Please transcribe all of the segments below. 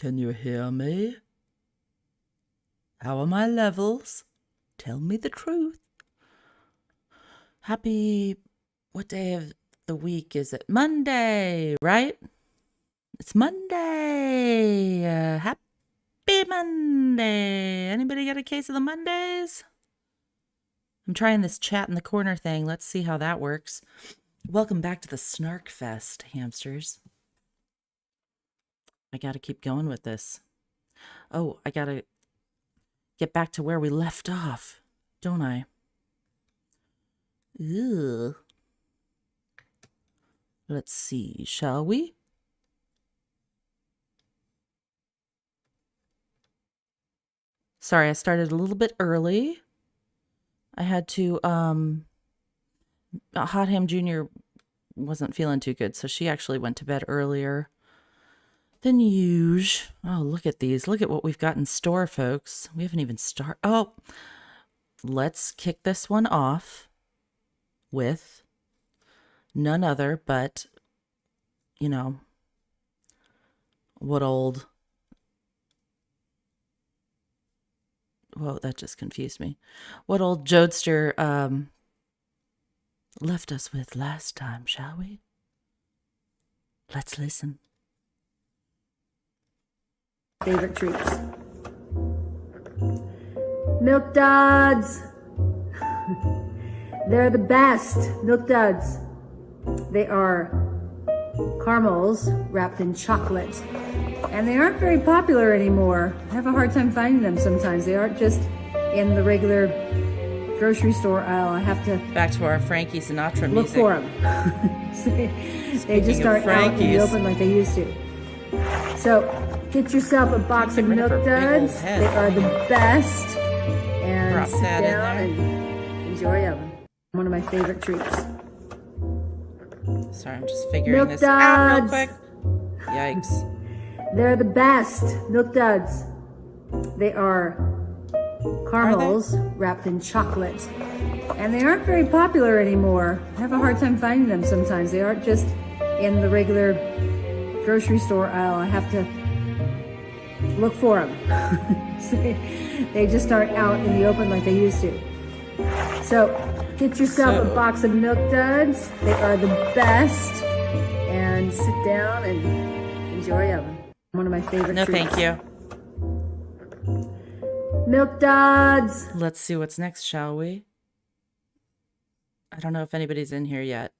Can you hear me? How are my levels? Tell me the truth. Happy, what day of the week is it? Monday, right? It's Monday. Happy Monday. Anybody got a case of the Mondays? I'm trying this chat in the corner thing. Let's see how that works. Welcome back to the Snarkfest, hamsters. I got to keep going with this. Oh, I got to get back to where we left off, don't I? Ugh. Let's see, shall we? Sorry, I started a little bit early. I had to, Hot Ham Jr. wasn't feeling too good, so she actually went to bed earlier than usual. Oh, look at these. Look at what we've got in store, folks. We haven't even started. Oh, let's kick this one off with none other but, you know, what old... Whoa, that just confused me. What old Jodester left us with last time, shall we? Let's listen. Favorite treats. Milk Duds. They're the best. Milk Duds. They are caramels wrapped in chocolate. And they aren't very popular anymore. I have a hard time finding them sometimes. They aren't just in the regular grocery store aisle. I have to back to our Frankie Sinatra look music. for them. They just aren't out in the open like they used to. So get yourself a box of Milk Duds. They are the best. And sit down and enjoy them. One of my favorite treats. Sorry, I'm just figuring Milk this out real Duds. quick. Yikes. They're the best. Milk Duds. They are caramels wrapped in chocolate. And they aren't very popular anymore. I have a hard time finding them sometimes. They aren't just in the regular grocery store aisle. I have to look for them. They just aren't out in the open like they used to. So get yourself a box of Milk Duds. They are the best. And sit down and enjoy them. One of my favorite treats. No, thank you. Milk Duds. Let's see what's next, shall we? I don't know if anybody's in here yet.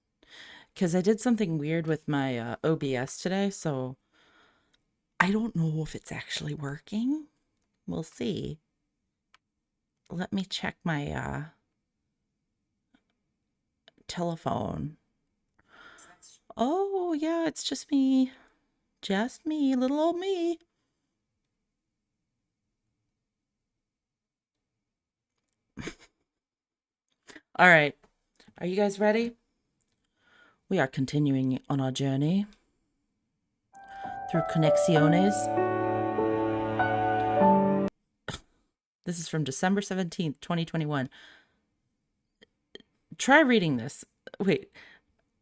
Because I did something weird with my OBS today, so I don't know if it's actually working. We'll see. Let me check my telephone. Oh, yeah, it's just me. Just me, little old me. All right. Are you guys ready? We are continuing on our journey through connexions. This is from December 17th, 2021. Try reading this. Wait.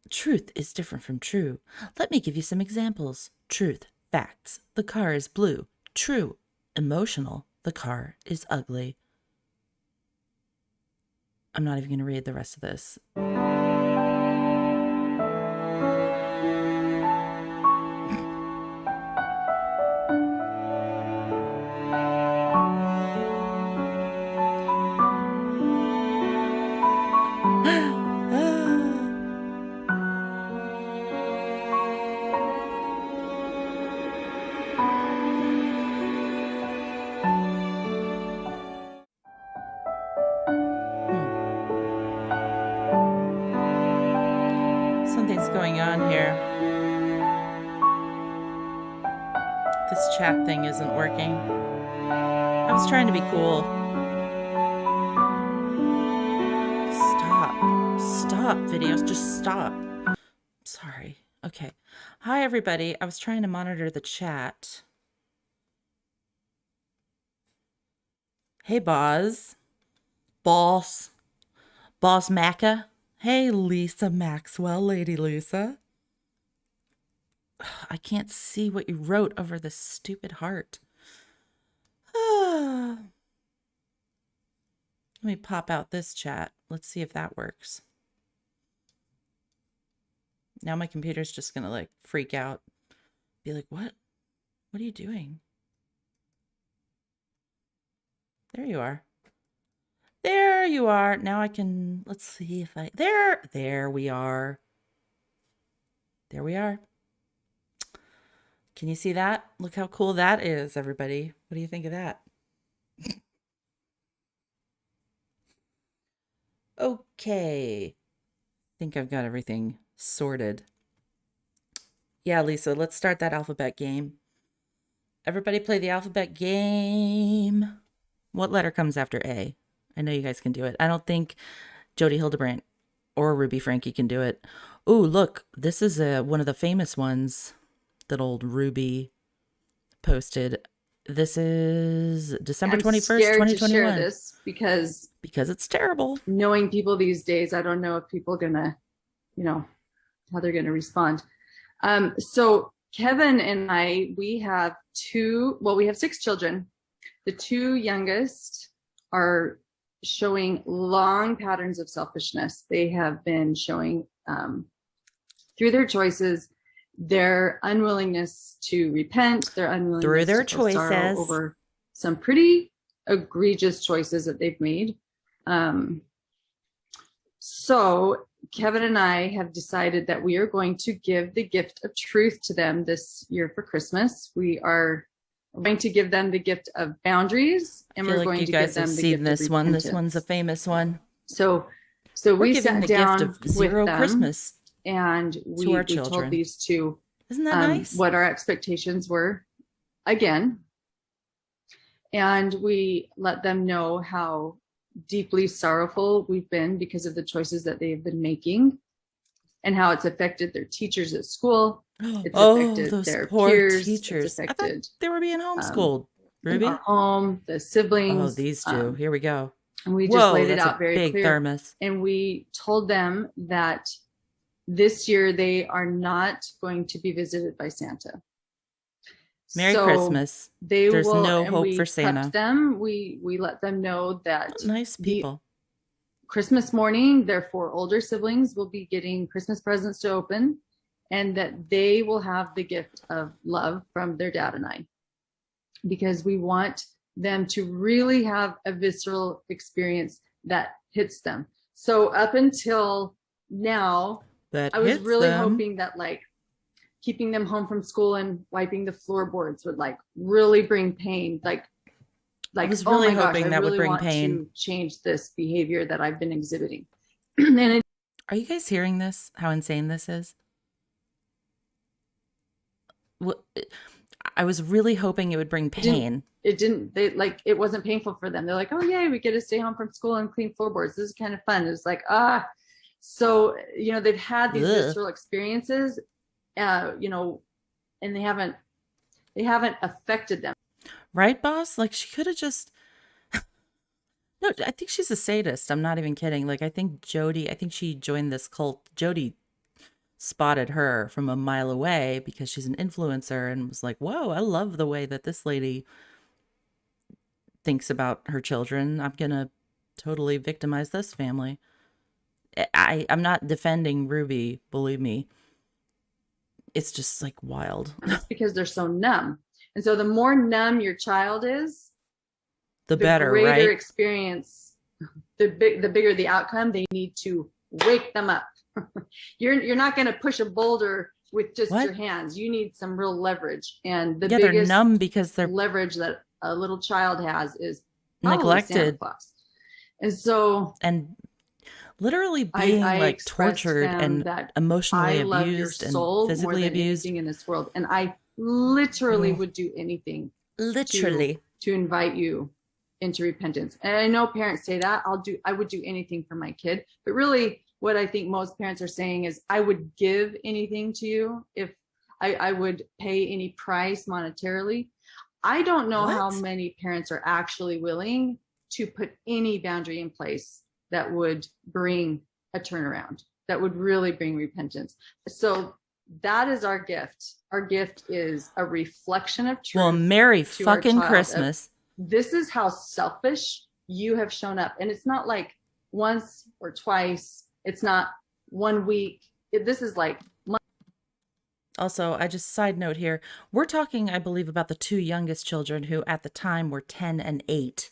Truth is different from true. Let me give you some examples. Truth, facts. The car is blue. True, emotional. The car is ugly. I'm not even going to read the rest of this. Something's going on here. This chat thing isn't working. I was trying to be cool. Stop, videos. Just stop. Sorry. Okay. Hi, everybody. I was trying to monitor the chat. Hey, Boz. Boss Macca. Hey, Lisa Maxwell, Lady Lisa. I can't see what you wrote over this stupid heart. Let me pop out this chat. Let's see if that works. Now my computer's just gonna like freak out. Be like, what? What are you doing? There you are. There you are. Now I can, let's see if I, there we are. There we are. Can you see that? Look how cool that is, everybody. What do you think of that? Okay. I think I've got everything sorted. Yeah, Lisa, let's start that alphabet game. Everybody play the alphabet game. What letter comes after A? I know you guys can do it. I don't think Jodi Hildebrandt or Ruby Franke can do it. Ooh, look, this is one of the famous ones that old Ruby posted. This is December 21st, 2021. To share this because it's terrible. Knowing people these days, I don't know if people are gonna, how they're gonna respond. So Kevin and I, we have 6 children. The 2 youngest are showing long patterns of selfishness. They have been showing through their choices, their unwillingness to repent, their unwillingness through their to feel sorrow choices over some pretty egregious choices that they've made. So Kevin and I have decided that we are going to give the gift of truth to them this year for Christmas. We are going to give them the gift of boundaries, and we're going to give them the gift of repentance. This one's a famous one. So we sat down with them Christmas, and we told these 2 Isn't that nice? What our expectations were again, and we let them know how deeply sorrowful we've been because of the choices that they have been making, and how it's affected their teachers at school. It's affected those their poor peers. teachers. It's affected, I thought they were being homeschooled. Ruby? our home, the siblings. Oh, these 2. Here we go. And we just laid it that's out a very big clear. Thermos. And we told them that this year they are not going to be visited by Santa. Merry Christmas. There's no hope for Santa. We let them know that nice people. Christmas morning, their 4 older siblings will be getting Christmas presents to open, and that they will have the gift of love from their dad and I, because we want them to really have a visceral experience that hits them. So up until now, I was really hoping that like keeping them home from school and wiping the floorboards would like really bring pain. Like I was really oh my hoping gosh, that would bring want pain. to change this behavior that I've been exhibiting. Are you guys hearing this? How insane this is? Well, I was really hoping it would bring pain. It didn't. It wasn't painful for them. They're like, oh yay, we get to stay home from school and clean floorboards. This is kind of fun. It's like, so they've had these visceral experiences, and they haven't affected them. Right, boss? Like she could have just. No, I think she's a sadist. I'm not even kidding. Like I think she joined this cult. Jodi spotted her from a mile away because she's an influencer and was like, whoa, I love the way that this lady thinks about her children. I'm going to totally victimize this family. I'm not defending Ruby, believe me. It's just like wild. It's because they're so numb. And so the more numb your child is, the better, greater right? experience, the bigger the outcome. They need to wake them up. You're not going to push a boulder with just your hands. You need some real leverage, and the biggest they're numb because they're leverage that a little child has is neglected, Santa Claus. And so, and literally being like tortured and emotionally abused and physically abused in this world. And I literally would do anything, to invite you into repentance. And I know parents say that I would do anything for my kid, but really what I think most parents are saying is I would give anything to you if I would pay any price monetarily. I don't know how many parents are actually willing to put any boundary in place that would bring a turnaround, that would really bring repentance. So that is our gift. Our gift is a reflection of truth. Well, Merry to our fucking child of, Christmas. this is how selfish you have shown up. And it's not like once or twice. It's not 1 week. This is like Also, I just side note here, we're talking, I believe, about the two youngest children who at the time were 10 and 8.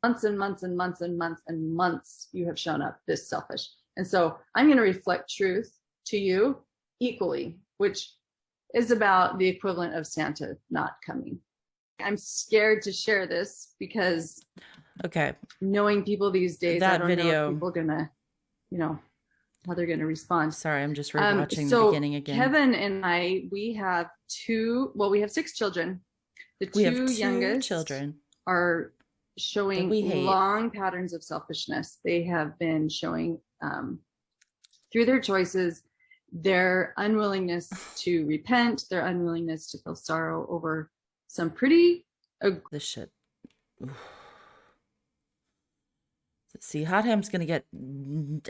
months and months and months and months and months you have shown up this selfish. And so I'm going to reflect truth to you equally, which is about the equivalent of Santa not coming. I'm scared to share this because Okay. knowing people these days, That I don't video, know if people are gonna, how they're gonna respond. Sorry, I'm just rewatching So the beginning again. Kevin and I, we have 6 children. The We have two two youngest children are that showing we hate. long patterns of selfishness. They have been showing through their choices, their unwillingness to repent, their unwillingness to feel sorrow over some pretty This shit. Oof. See, Hot Ham's gonna get.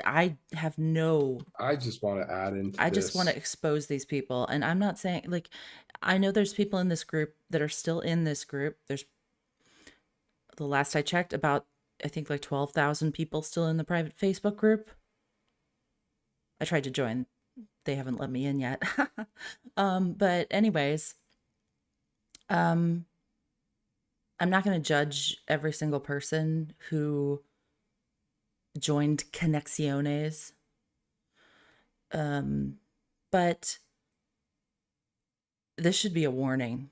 I have no. I just want to add into I this. just want to expose these people, and I'm not saying like. I know there's people in this group that are still in this group. There's the last I checked, about I think like 12,000 people still in the private Facebook group. I tried to join. They haven't let me in yet. But anyways, I'm not going to judge every single person who joined connexions. But this should be a warning.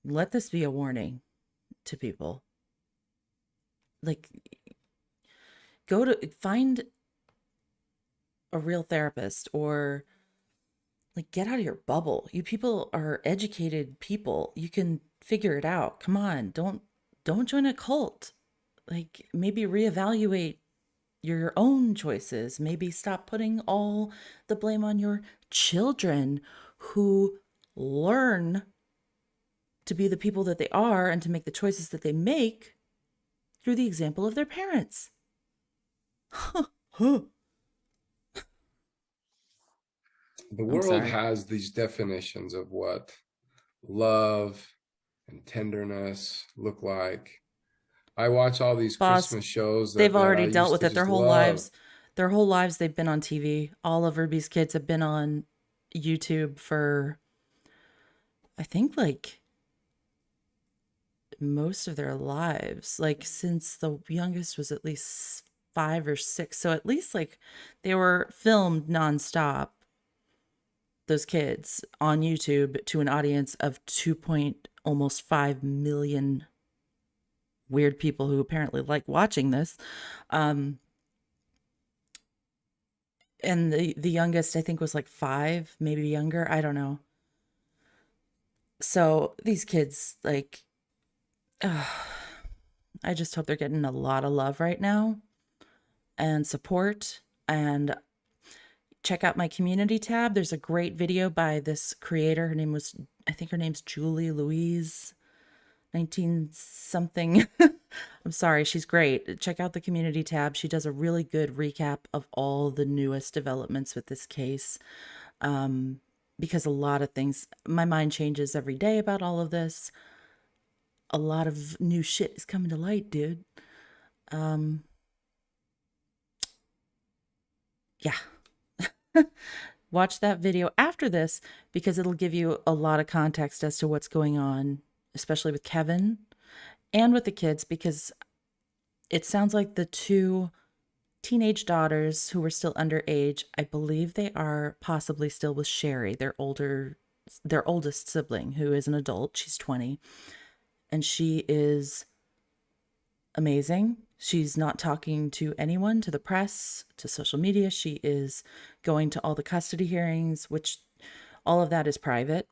Let this be a warning to people. Like, find a real therapist, or like get out of your bubble. You people are educated people. You can figure it out. Come on, don't join a cult. Like, maybe reevaluate your own choices. Maybe stop putting all the blame on your children who learn to be the people that they are and to make the choices that they make through the example of their parents. The world has these definitions of what love and tenderness look like. I watch all these Christmas shows. They've already dealt with it their whole lives. Their whole lives they've been on TV. All of Ruby's kids have been on YouTube for, I think, like most of their lives. Like, since the youngest was at least 5 or 6. So at least like they were filmed nonstop, those kids, on YouTube to an audience of almost 5 million weird people who apparently like watching this. And the youngest, I think, was like 5, maybe younger. I don't know. So these kids, like, I just hope they're getting a lot of love right now and support. And check out my community tab. There's a great video by this creator. I think her name's Julie Louise 19 something. I'm sorry, she's great. Check out the community tab. She does a really good recap of all the newest developments with this case. Because a lot of things, my mind changes every day about all of this. A lot of new shit is coming to light, dude. Yeah. Watch that video after this, because it'll give you a lot of context as to what's going on, especially with Kevin and with the kids, because it sounds like the 2 teenage daughters who were still underage, I believe they are possibly still with Sherry, their oldest sibling, who is an adult. She's 20, and she is amazing. She's not talking to anyone, to the press, to social media. She is going to all the custody hearings, which all of that is private.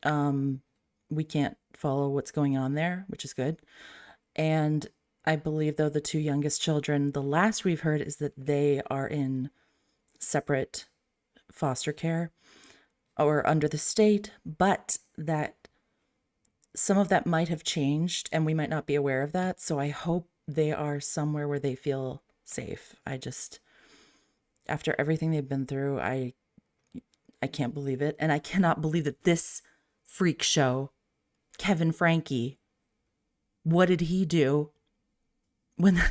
We can't follow what's going on there, which is good. And I believe, though, the 2 youngest children, the last we've heard is that they are in separate foster care or under the state, but that some of that might have changed and we might not be aware of that. So I hope they are somewhere where they feel safe. After everything they've been through, I I can't believe it. And I cannot believe that this freak show, Kevin Franke, what did he do when,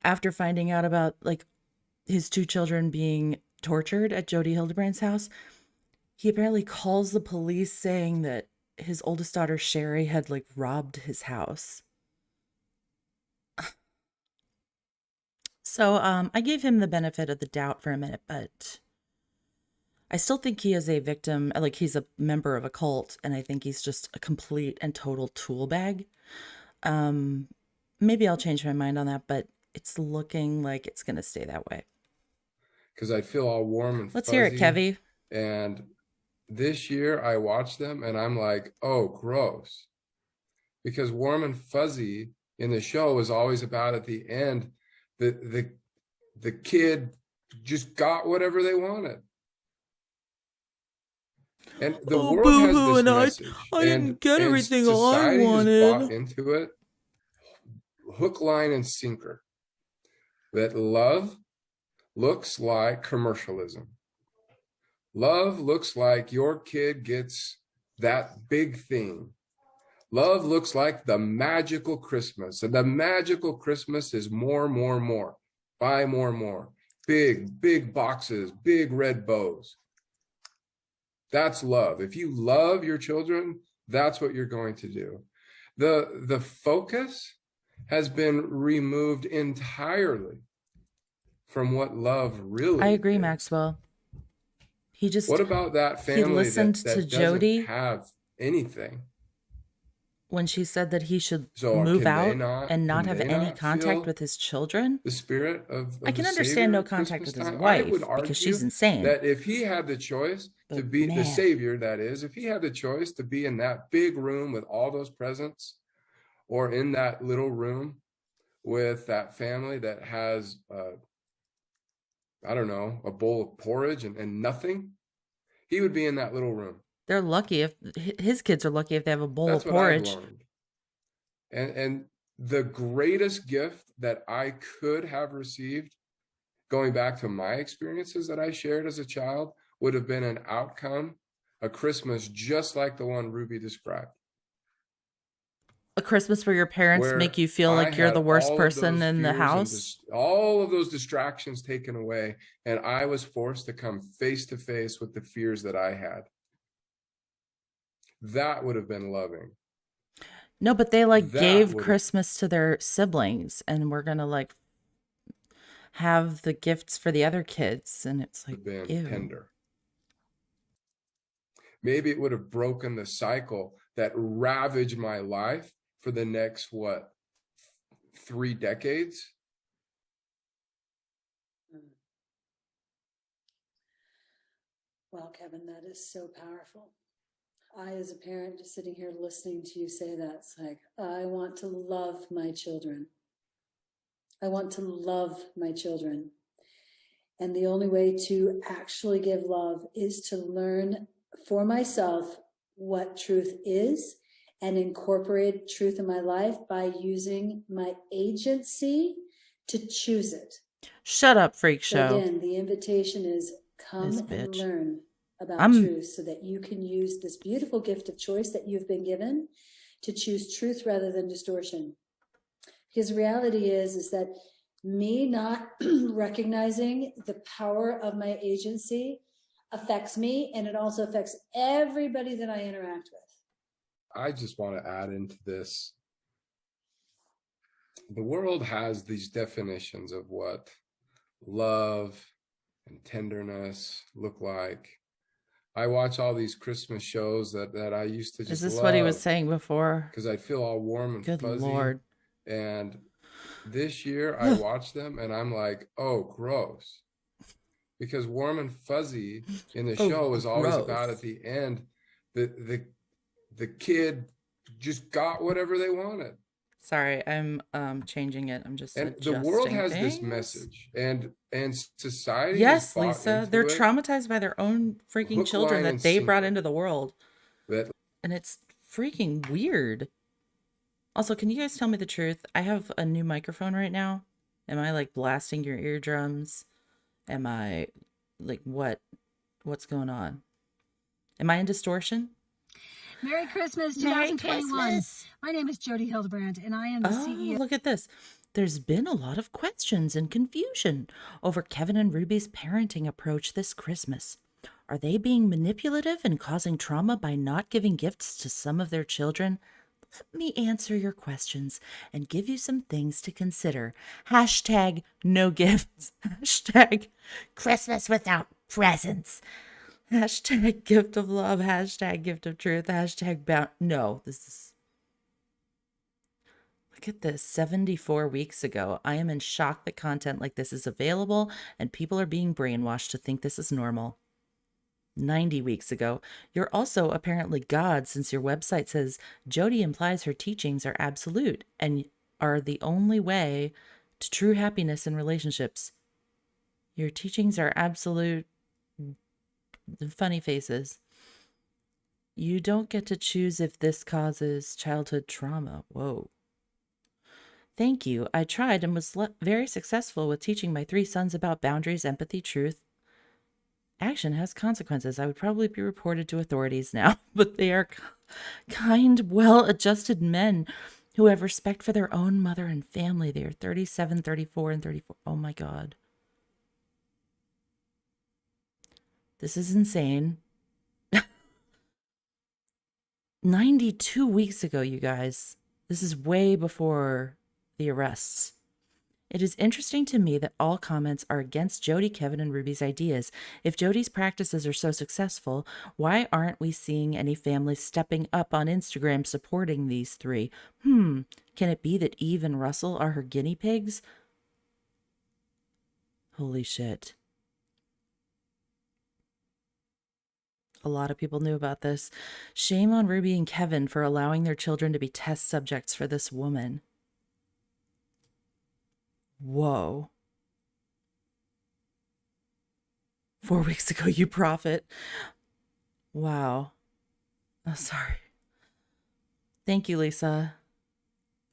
after finding out about like his two children being tortured at Jodi Hildebrandt's house? He apparently calls the police saying that his oldest daughter, Sherry, had like robbed his house. So I gave him the benefit of the doubt for a minute, but I still think he is a victim, like he's a member of a cult, and I think he's just a complete and total tool bag. Maybe I'll change my mind on that, but it's looking like it's going to stay that way. Because I feel all warm and Let's fuzzy. hear it, Kevy. And this year I watched them and I'm like, oh, gross. Because warm and fuzzy in the show was always about at the end, the kid just got whatever they wanted. And the world has this message. I didn't get everything I society wanted. has bought into it, hook, line, and sinker. That love looks like commercialism. Love looks like your kid gets that big thing. Love looks like the magical Christmas. And the magical Christmas is more, more, more. Buy more, more. Big, big boxes, big red bows. That's love. If you love your children, that's what you're going to do. The focus has been removed entirely from what love really I agree, is. Maxwell. He just, What about that family he listened that to doesn't Jodi have anything? when she said that he should So move can out they not- and not can have they any not contact feel with his children. The spirit of I can the understand no Savior at contact Christmas with his time? wife I would because argue she's insane. that if he had the choice to But be the man. Savior, that is, if he had the choice to be in that big room with all those presents, or in that little room with that family that has, I don't know, a bowl of porridge and nothing, he would be in that little room. They're lucky if his kids are lucky if they have a bowl That's of what I've porridge. learned. And the greatest gift that I could have received, going back to my experiences that I shared as a child, would have been an outcome, a Christmas just like the one Ruby described. A Christmas where your parents Where make you feel I like you're had the worst all of person those in the fears and house. all of those distractions taken away, and I was forced to come face to face with the fears that I had. That would have been loving. No, but they like That gave would- Christmas to their siblings, and we're gonna like have the gifts for the other kids, and it's like, been ew. tender. Maybe it would have broken the cycle that ravaged my life for the next, 3 decades? Wow, Kevin, that is so powerful. I, as a parent, just sitting here listening to you say that, it's like, I want to love my children. I want to love my children. And the only way to actually give love is to learn for myself what truth is and incorporate truth in my life by using my agency to choose it. Shut up, freak So show. again, the invitation is come This and bitch. learn about I'm- truth so that you can use this beautiful gift of choice that you've been given to choose truth rather than distortion. Because reality is that me not recognizing the power of my agency affects me, and it also affects everybody that I interact with. I just want to add into this. The world has these definitions of what love and tenderness look like. I watch all these Christmas shows that I used to just Is this what he was saying before? because I feel all warm and Good fuzzy. Lord. And this year I watch them and I'm like, oh, gross. Because warm and fuzzy in the Oh, show is always gross. about at the end, the kid just got whatever they wanted. Sorry, I'm changing it. I'm just And the adjusting world has this things. message, and society Yes, has bought Lisa. into They're it, traumatized by their own freaking Hook, children line, that and they brought sinker. into the world. that And it's freaking weird. Also, can you guys tell me the truth? I have a new microphone right now. Am I like blasting your eardrums? Am I like what What's going on? Am I in distortion? Merry Christmas, Merry 2021. Christmas. My name is Jodi Hildebrandt, and I am the Oh, CEO. look at this. There's been a lot of questions and confusion over Kevin and Ruby's parenting approach this Christmas. Are they being manipulative and causing trauma by not giving gifts to some of their children? Let me answer your questions and give you some things to consider. Hashtag no gifts. Hashtag Christmas without presents. Hashtag gift of love. Hashtag gift of truth. Hashtag no, this is. Look at this. 74 weeks ago. I am in shock that content like this is available and people are being brainwashed to think this is normal. 90 weeks ago. You're also apparently God, since your website says Jodi implies her teachings are absolute and are the only way to true happiness in relationships. Your teachings are absolute. Funny faces. You don't get to choose if this causes childhood trauma. Whoa. Thank you. I tried and was very successful with teaching my 3 sons about boundaries, empathy, truth. Action has consequences. I would probably be reported to authorities now, but they are kind, well-adjusted men who have respect for their own mother and family. They are 37, 34, and 34. Oh my God. This is insane. 92 weeks ago, you guys. This is way before the arrests. It is interesting to me that all comments are against Jodi, Kevin, and Ruby's ideas. If Jodi's practices are so successful, why aren't we seeing any families stepping up on Instagram supporting these 3? Can it be that Eve and Russell are her guinea pigs? Holy shit. A lot of people knew about this. Shame on Ruby and Kevin for allowing their children to be test subjects for this woman. Whoa. 4 weeks ago, you prophet. Wow. Oh, sorry. Thank you, Lisa.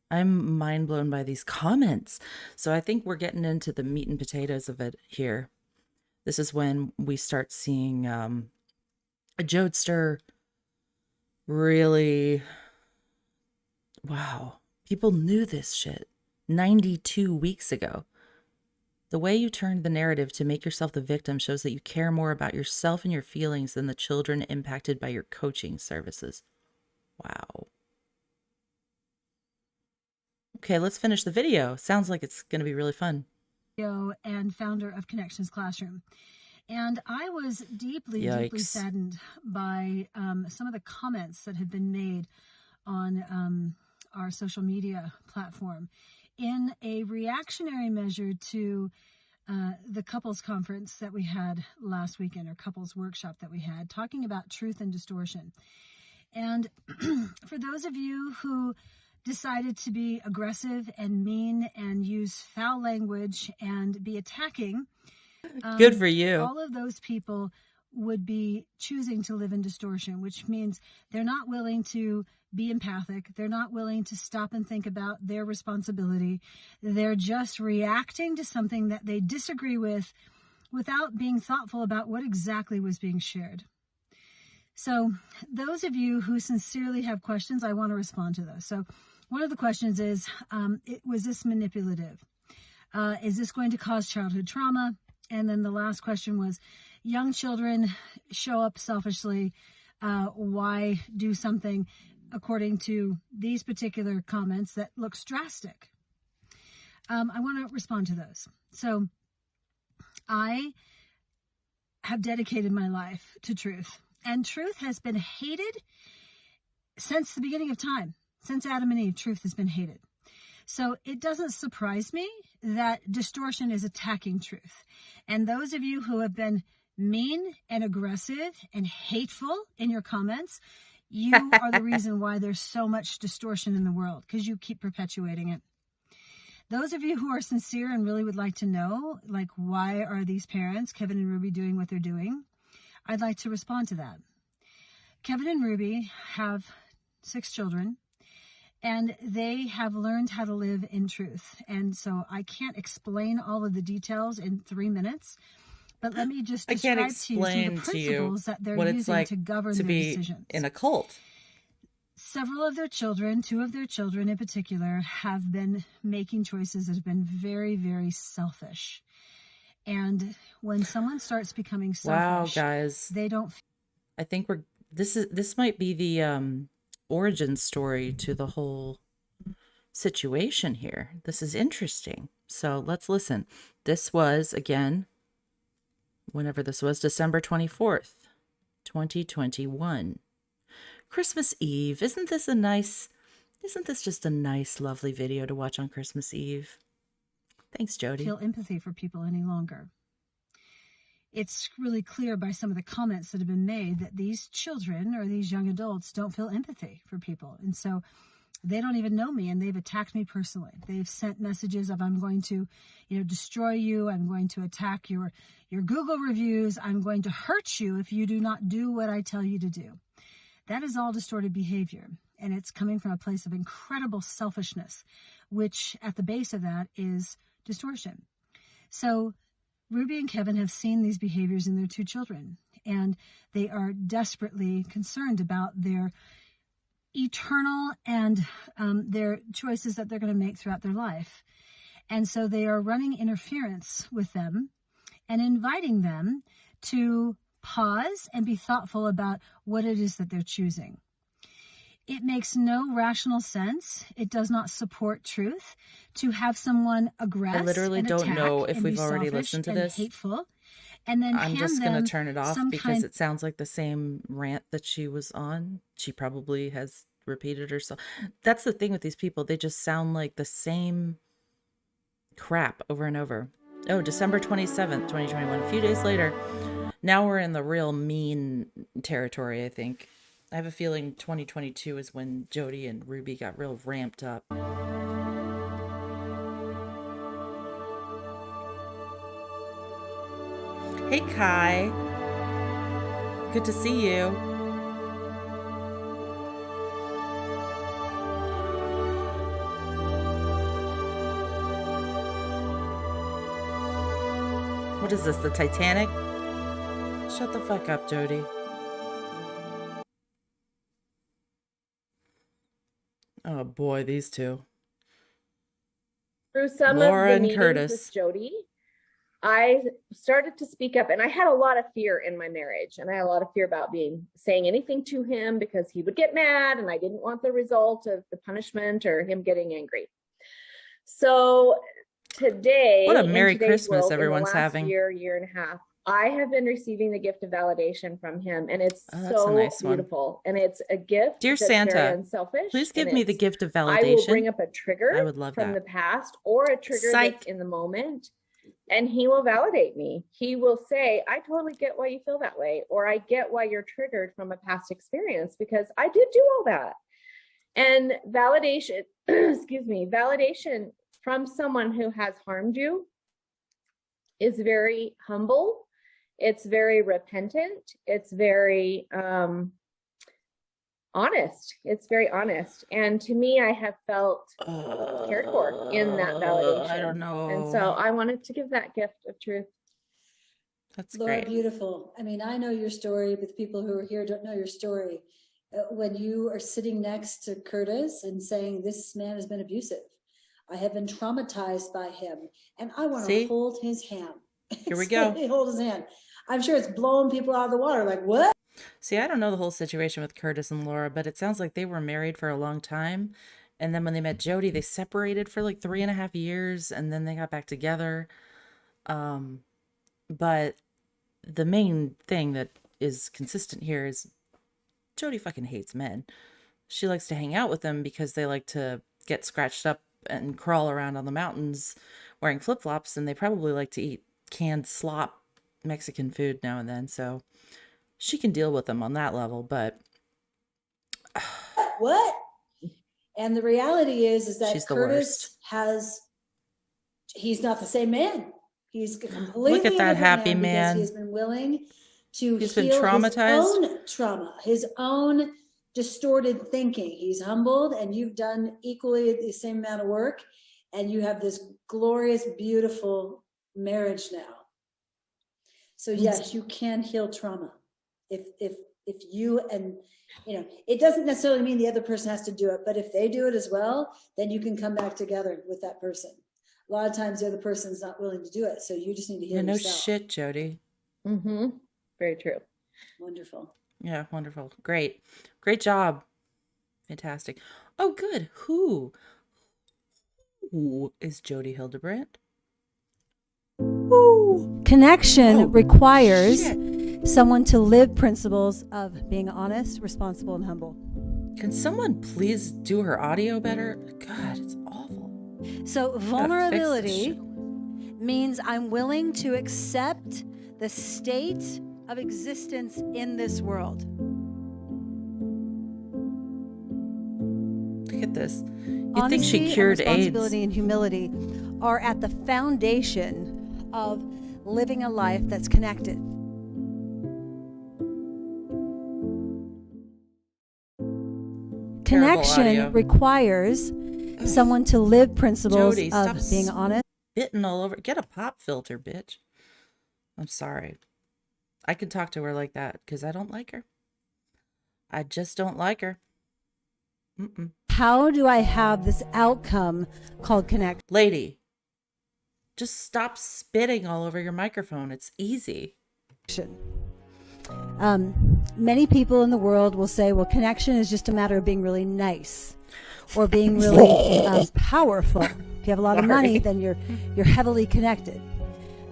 I'm mind blown by these comments. So I think we're getting into the meat and potatoes of it here. This is when we start seeing a Jodester really. Wow. People knew this shit 92 weeks ago. The way you turned the narrative to make yourself the victim shows that you care more about yourself and your feelings than the children impacted by your coaching services. Wow. Okay, let's finish the video. Sounds like it's going to be really fun. And founder of Connections Classroom. And I was deeply, deeply saddened by some of the comments that had been made on our social media platform in a reactionary measure to the couples conference that we had last weekend, or couples workshop that we had, talking about truth and distortion. And for those of you who decided to be aggressive and mean and use foul language and be attacking, good for you. All of those people would be choosing to live in distortion, which means they're not willing to be empathic. They're not willing to stop and think about their responsibility. They're just reacting to something that they disagree with without being thoughtful about what exactly was being shared. So those of you who sincerely have questions, I want to respond to those. So one of the questions is, was this manipulative? Is this going to cause childhood trauma? And then the last question was, young children show up selfishly. Why do something according to these particular comments that looks drastic? I want to respond to those. So I have dedicated my life to truth. And truth has been hated since the beginning of time. Since Adam and Eve, truth has been hated. So it doesn't surprise me that distortion is attacking truth. And those of you who have been mean and aggressive and hateful in your comments, you are the reason why there's so much distortion in the world, because you keep perpetuating it. Those of you who are sincere and really would like to know, like, why are these parents, Kevin and Ruby, doing what they're doing? I'd like to respond to that. Kevin and Ruby have 6 children. And they have learned how to live in truth. And so I can't explain all of the details in 3 minutes, But let me just I can't describe to you some of the explain to you principles that they're what it's using like to govern to their be decisions. in a cult. Several of their children, two of their children in particular, have been making choices that have been very, very selfish. And when someone starts becoming Wow, selfish, guys. they don't. I think this might be the origin story to the whole situation here. This is interesting. So let's listen. This was, again, whenever this was, December 24th, 2021. Christmas Eve. Isn't this just a nice, lovely video to watch on Christmas Eve? Thanks, Jodi. Feel empathy for people any longer. It's really clear by some of the comments that have been made that these children or these young adults don't feel empathy for people. And so they don't even know me, and they've attacked me personally. They've sent messages of, I'm going to, destroy you. I'm going to attack your Google reviews. I'm going to hurt you if you do not do what I tell you to do. That is all distorted behavior, and it's coming from a place of incredible selfishness, which at the base of that is distortion. So Ruby and Kevin have seen these behaviors in their two children, and they are desperately concerned about their eternal and their choices that they're going to make throughout their life. And so they are running interference with them and inviting them to pause and be thoughtful about what it is that they're choosing. It makes no rational sense. It does not support truth to have someone aggress. I literally and don't know if and we've be already selfish listened to and this. hateful, and then I'm hand just going them to turn it off some because kind. it sounds like the same rant that she was on. She probably has repeated herself. That's the thing with these people. They just sound like the same crap over and over. Oh, December 27th, 2021. A few days later. Now we're in the real mean territory, I think. I have a feeling 2022 is when Jodi and Ruby got real ramped up. Hey, Kai. Good to see you. What is this, the Titanic? Shut the fuck up, Jodi. Oh boy, these two. Through some Laura of the and meetings Curtis. with Jodi, I started to speak up, and I had a lot of fear in my marriage, and I had a lot of fear about saying anything to him because he would get mad, and I didn't want the result of the punishment or him getting angry. So today, What a in Merry today's Christmas world, everyone's in the last having. year and a half, I have been receiving the gift of validation from him, and it's that's so a nice one. beautiful. And it's a gift Dear that's Santa, very unselfish. please give and me the it's, gift of validation. I will bring up a trigger I would love from that. the past or a trigger Psych. that's in the moment, and he will validate me. He will say, I totally get why you feel that way, or I get why you're triggered from a past experience because I did do all that. And validation, validation from someone who has harmed you is very humble. It's very repentant. It's very honest. It's very honest. And to me, I have felt cared for in that validation. I don't know. And so I wanted to give that gift of truth. That's Laura, great. beautiful. I mean, I know your story, but the people who are here don't know your story. When you are sitting next to Curtis and saying, this man has been abusive, I have been traumatized by him, and I want to hold his hand. Here we go. Hold his hand. I'm sure it's blowing people out of the water. Like, what? See, I don't know the whole situation with Curtis and Laura, but it sounds like they were married for a long time. And then when they met Jodi, they separated for like 3.5 years, and then they got back together. But the main thing that is consistent here is Jodi fucking hates men. She likes to hang out with them because they like to get scratched up and crawl around on the mountains wearing flip-flops, and they probably like to eat canned slop Mexican food now and then, so she can deal with them on that level. But what? And the reality is that she's the Curtis he's not the same man. He's completely look at that happy man. Because he's been willing to he's heal been traumatized. his own trauma, his own distorted thinking. He's humbled, and you've done equally the same amount of work, and you have this glorious, beautiful marriage now. So yes, you can heal trauma. If you, and it doesn't necessarily mean the other person has to do it, but if they do it as well, then you can come back together with that person. A lot of times the other person's not willing to do it, so you just need to heal No yourself. shit, Jodi. Mm-hmm. Very true. Wonderful. Yeah, wonderful. Great job. Fantastic. Oh, good. Who is Jodi Hildebrandt? Connection requires shit. someone to live principles of being honest, responsible, and humble. Can someone please do her audio better? God, it's awful. So vulnerability means I'm willing to accept the state of existence in this world. Look at this. You'd Honesty think she cured and responsibility AIDS. and humility are at the foundation of living a life that's connected. Connection audio. requires someone to live principles Jodi, of stop being honest. Spitting all over. Get a pop filter, bitch. I'm sorry. I could talk to her like that because I don't like her. I just don't like her. Mm-mm. How do I have this outcome called connection? Lady, just stop spitting all over your microphone. It's easy. Many people in the world will say, well, connection is just a matter of being really nice or being really powerful. If you have a lot of money, then you're heavily connected.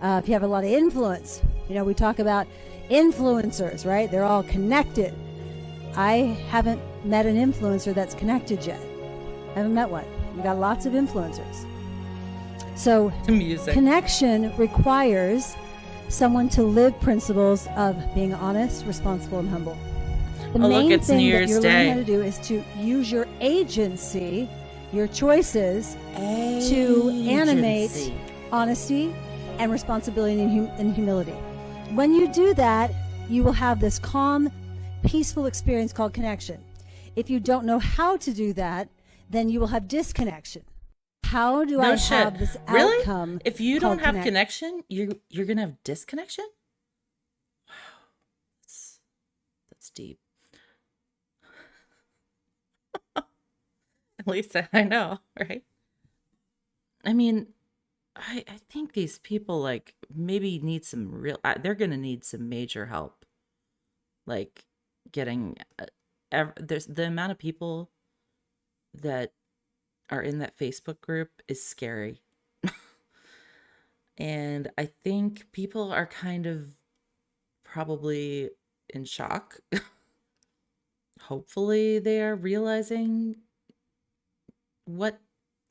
If you have a lot of influence, we talk about influencers, right? They're all connected. I haven't met an influencer that's connected yet. I haven't met one. We've got lots of influencers. So Music. connection requires someone to live principles of being honest, responsible, and humble. The main look, it's thing New that Year's you're Day. learning how to do is to use your agency, your choices, to animate Agency. honesty and responsibility and humility. When you do that, you will have this calm, peaceful experience called connection. If you don't know how to do that, then you will have disconnection. How do I have this Really? outcome? If you called don't have connection? connection, you're gonna have disconnection? Wow. That's deep. At least I know, right? I mean, I think these people maybe need some real. They're gonna need some major help, like getting. There's the amount of people that are in that Facebook group is scary. And I think people are kind of probably in shock. Hopefully they are realizing what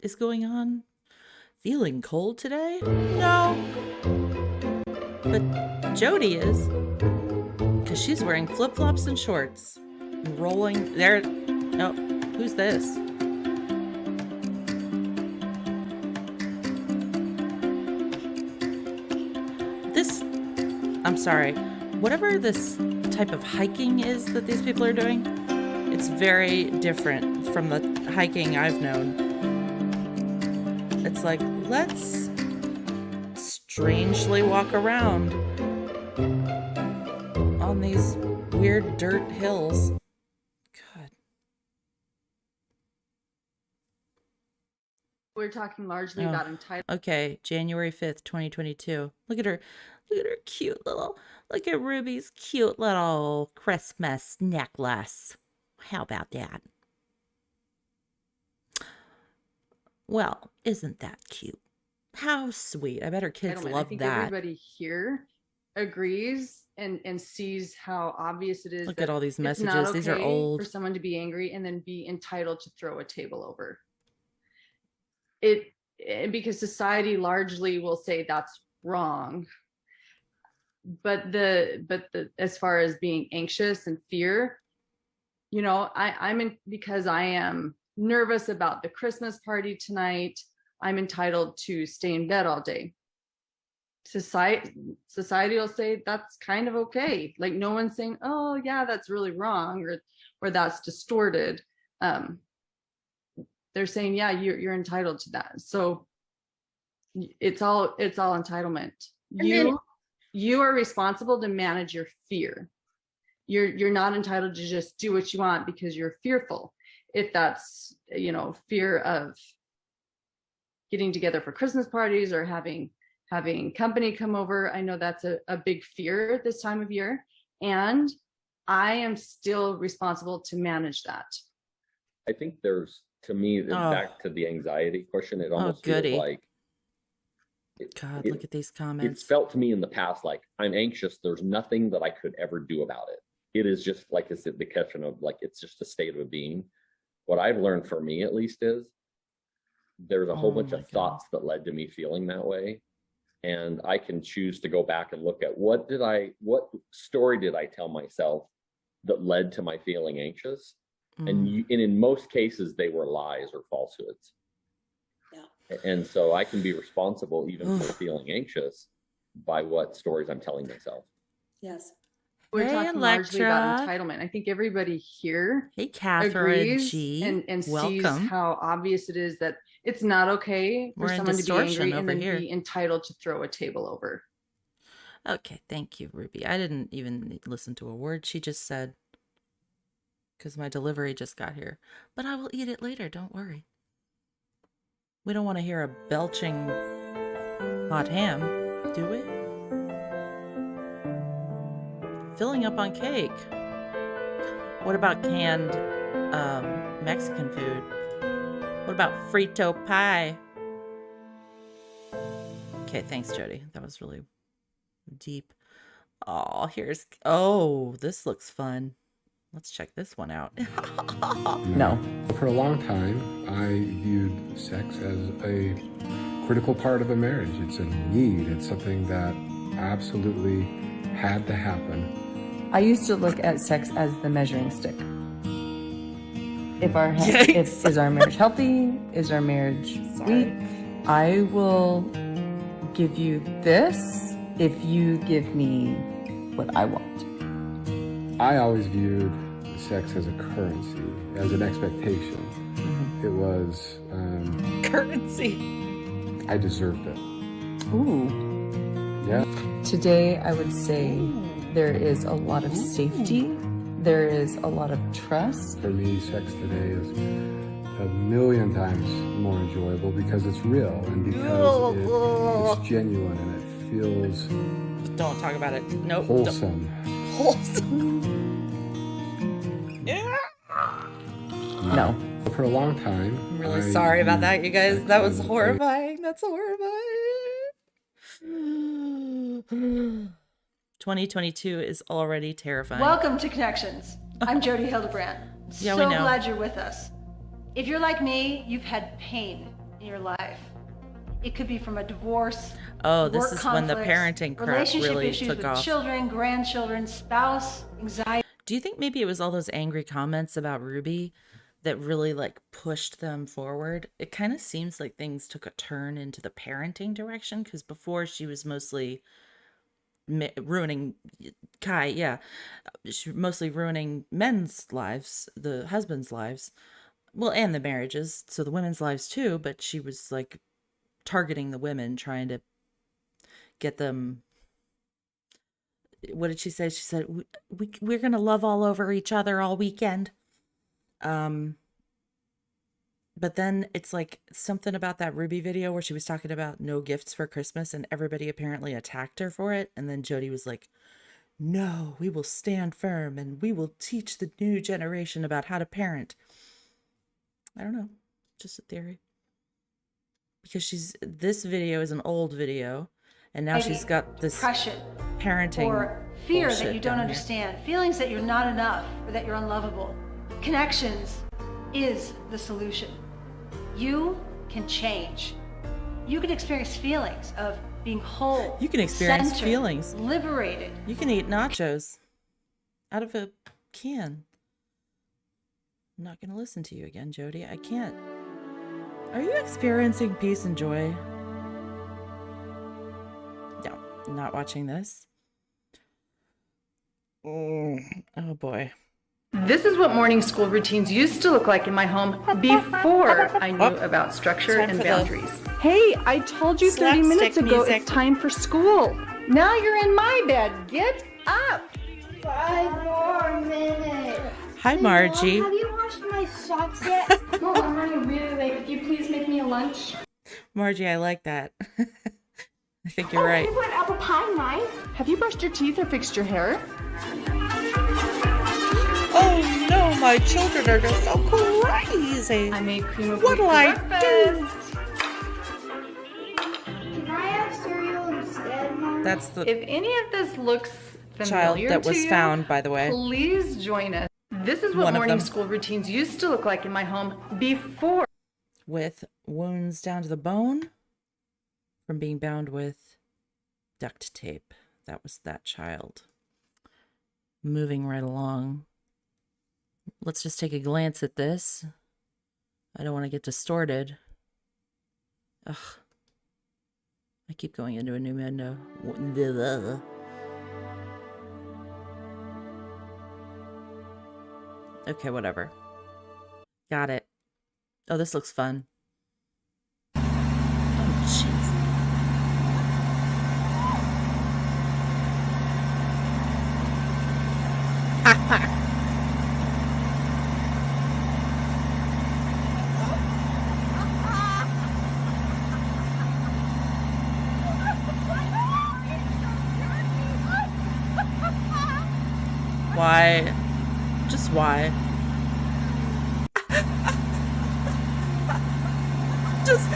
is going on. Feeling cold today? No. But Jodi is. Because she's wearing flip-flops and shorts. Rolling there. Oh, who's this? I'm sorry, whatever this type of hiking is that these people are doing, it's very different from the hiking I've known. It's like, let's strangely walk around on these weird dirt hills. God. We're talking largely about entitlement. Okay, January 5th, 2022. Look at her cute little, look at Ruby's cute little Christmas necklace. How about that? Well, isn't that cute? How sweet. I bet her kids love I think that. everybody here agrees and sees how obvious it is. Look that at all these it's not messages. These are okay old. For someone to be angry and then be entitled to throw a table over. Because society largely will say that's wrong. But as far as being anxious and fear, I'm in because I am nervous about the Christmas party tonight. I'm entitled to stay in bed all day. Society will say that's kind of okay. Like no one's saying, oh yeah, that's really wrong or that's distorted. They're saying, yeah, you're entitled to that. So it's all entitlement. You are responsible to manage your fear. You're not entitled to just do what you want because you're fearful. If that's, fear of getting together for Christmas parties or having company come over. I know that's a big fear at this time of year. And I am still responsible to manage that. I think there's, to me, back to the anxiety question, it almost feels goody. like, God, look at these comments. It's felt to me in the past like I'm anxious. There's nothing that I could ever do about it. It is just like it's the question of like, it's just a state of being. What I've learned for me, at least, is there's a whole bunch of thoughts that led to me feeling that way. And I can choose to go back and look at what story did I tell myself that led to my feeling anxious? And in most cases, they were lies or falsehoods. Yeah. And so I can be responsible even for feeling anxious by what stories I'm telling myself. Yes. We're Hey, talking largely about Electra. entitlement. I think everybody here Hey, Catherine agrees G. and sees Welcome. how obvious it is that it's not okay for We're in someone to be distortion angry and over then here. be entitled to throw a table over. Okay, thank you, Ruby. I didn't even listen to a word she just said because my delivery just got here. But I will eat it later, don't worry. We don't want to hear a belching hot ham, do we? Filling up on cake. What about canned Mexican food? What about frito pie? Okay, thanks, Jodi. That was really deep. Oh, this looks fun. Let's check this one out. No. For a long time, I viewed sex as a critical part of a marriage. It's a need. It's something that absolutely had to happen. I used to look at sex as the measuring stick. Is our marriage healthy? Is our marriage weak? I will give you this if you give me what I want. I always viewed sex as a currency, as an expectation. Mm-hmm. It was currency. I deserved it. Ooh. Yeah. Today, I would say there is a lot of safety. There is a lot of trust. For me, sex today is a million times more enjoyable because it's real and because it's genuine and it feels Don't talk about it. Nope. wholesome. Wholesome. Yeah. No. For a long time. I'm really sorry about that, you guys. That was horrifying. That's horrifying. 2022 is already terrifying. Welcome to Connections. I'm Jodi Hildebrandt. Yeah, so we know. glad you're with us. If you're like me, you've had pain in your life. It could be from a divorce, Oh, this work is when the conflicts, parenting crap relationship really issues took with off. children, grandchildren, spouse, anxiety. Do you think maybe it was all those angry comments about Ruby that really like pushed them forward? It kind of seems like things took a turn into the parenting direction because before she was mostly ruining Kai, yeah. She mostly ruining men's lives, the husbands' lives, well, and the marriages, so the women's lives too, but she was like targeting the women, trying to get them. What did she say? She said, we're going to love all over each other all weekend. But then it's like something about that Ruby video where she was talking about no gifts for Christmas and everybody apparently attacked her for it. And then Jodi was like, no, we will stand firm and we will teach the new generation about how to parent. I don't know. Just a theory. Because this video is an old video and now she's got this depression, parenting or fear that bullshit you down don't here. understand, feelings that you're not enough or that you're unlovable. Connections is the solution. You can change. You can experience feelings of being whole. You can experience centered, feelings. liberated. You can eat nachos out of a can. I'm not going to listen to you again, Jodi. I can't. Are you experiencing peace and joy? No, not watching this. Oh boy. This is what morning school routines used to look like in my home before I knew about structure Time and for the boundaries. Hey, I told you 30 minutes slapstick ago music. it's time for school. Now you're in my bed. Get up. 5 more minutes. Hi, Margie. Mom, have you washed my socks yet? Mom, I'm running really late. Could you please make me a lunch? Margie, I like that. I think you're right. I want apple pie, Mike. Have you brushed your teeth or fixed your hair? Oh no, my children are just so crazy. I made cream of What'll wheat I for breakfast. Can I have cereal instead, Mom? That's the If any of this looks child familiar that was to you, found, by the way. please join us. This is what One of morning them. school routines used to look like in my home before. With wounds down to the bone from being bound with duct tape. That was that child. Moving right along. Let's just take a glance at this. I don't want to get distorted. Ugh. I keep going into a new window. Okay, whatever. Got it. Oh, this looks fun. Oh, jeez. Why? Just why? Just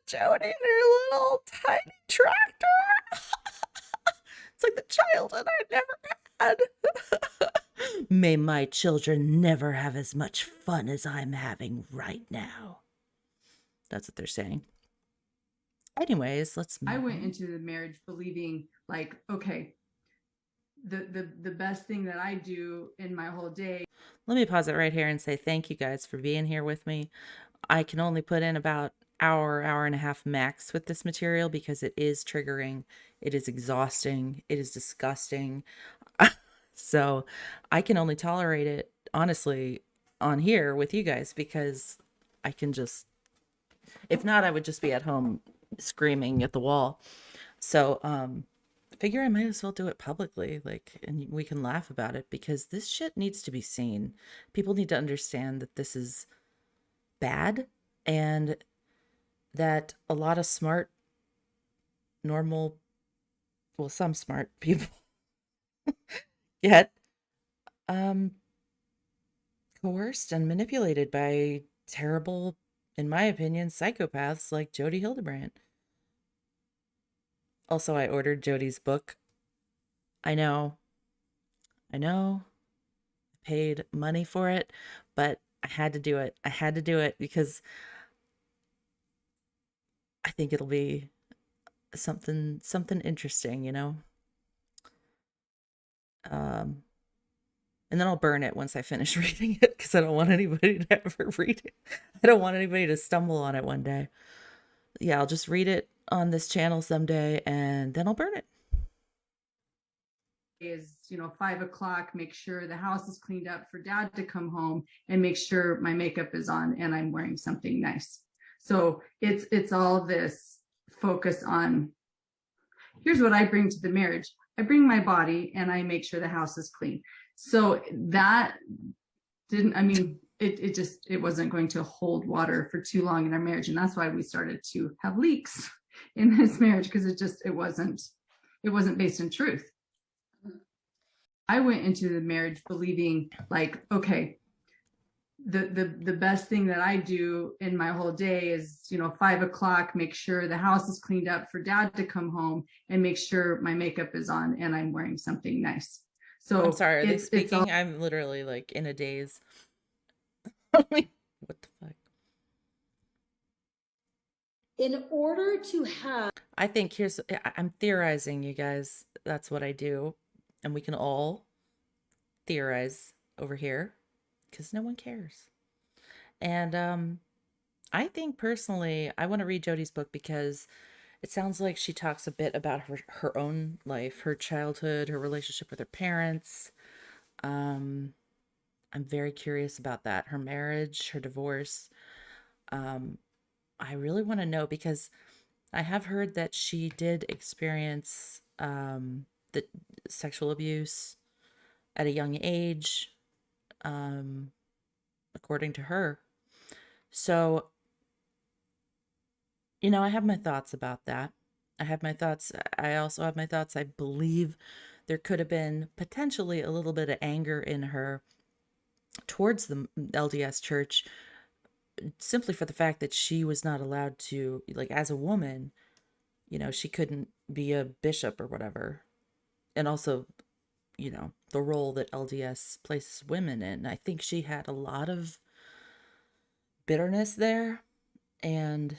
Jodi in her little tiny tractor. It's like the childhood I never had. May my children never have as much fun as I'm having right now. That's what they're saying. Anyways, let's move I went on. into the marriage believing like, okay, the best thing that I do in my whole day. Let me pause it right here and say thank you guys for being here with me. I can only put in about hour and a half max with this material because it is triggering, it is exhausting, it is disgusting. So I can only tolerate it, honestly, on here with you guys because I can just, if not, I would just be at home screaming at the wall. So, figure I might as well do it publicly, like, and we can laugh about it because this shit needs to be seen. People need to understand that this is bad and that a lot of smart, normal, well, some smart people get coerced and manipulated by terrible, in my opinion, psychopaths like Jodi Hildebrandt. Also, I ordered Jodi's book. I know. I paid money for it, but I had to do it. I had to do it because I think it'll be something interesting, you know? And then I'll burn it once I finish reading it because I don't want anybody to ever read it. I don't want anybody to stumble on it one day. Yeah, I'll just read it on this channel someday and then I'll burn it. Is 5 o'clock, make sure the house is cleaned up for dad to come home and make sure my makeup is on and I'm wearing something nice. So it's all this focus on, here's what I bring to the marriage. I bring my body and I make sure the house is clean. So that didn't, I mean, it wasn't going to hold water for too long in our marriage. And that's why we started to have leaks in this marriage, because it wasn't based in truth. I went into the marriage believing like, okay, the best thing that I do in my whole day is, 5 o'clock, make sure the house is cleaned up for dad to come home and make sure my makeup is on and I'm wearing something nice. So I'm sorry, are they it's speaking? I'm literally like in a daze. What the fuck? In order to have, I think I'm theorizing, you guys. That's what I do. And we can all theorize over here because no one cares. And I think personally, I want to read Jodi's book because it sounds like she talks a bit about her own life, her childhood, her relationship with her parents. I'm very curious about that. Her marriage, her divorce. I really want to know because I have heard that she did experience the sexual abuse at a young age, according to her. So, I have my thoughts about that. I have my thoughts. I also have my thoughts. I believe there could have been potentially a little bit of anger in her towards the LDS church, simply for the fact that she was not allowed to, like, as a woman, she couldn't be a bishop or whatever. And also, the role that LDS places women in. I think she had a lot of bitterness there. And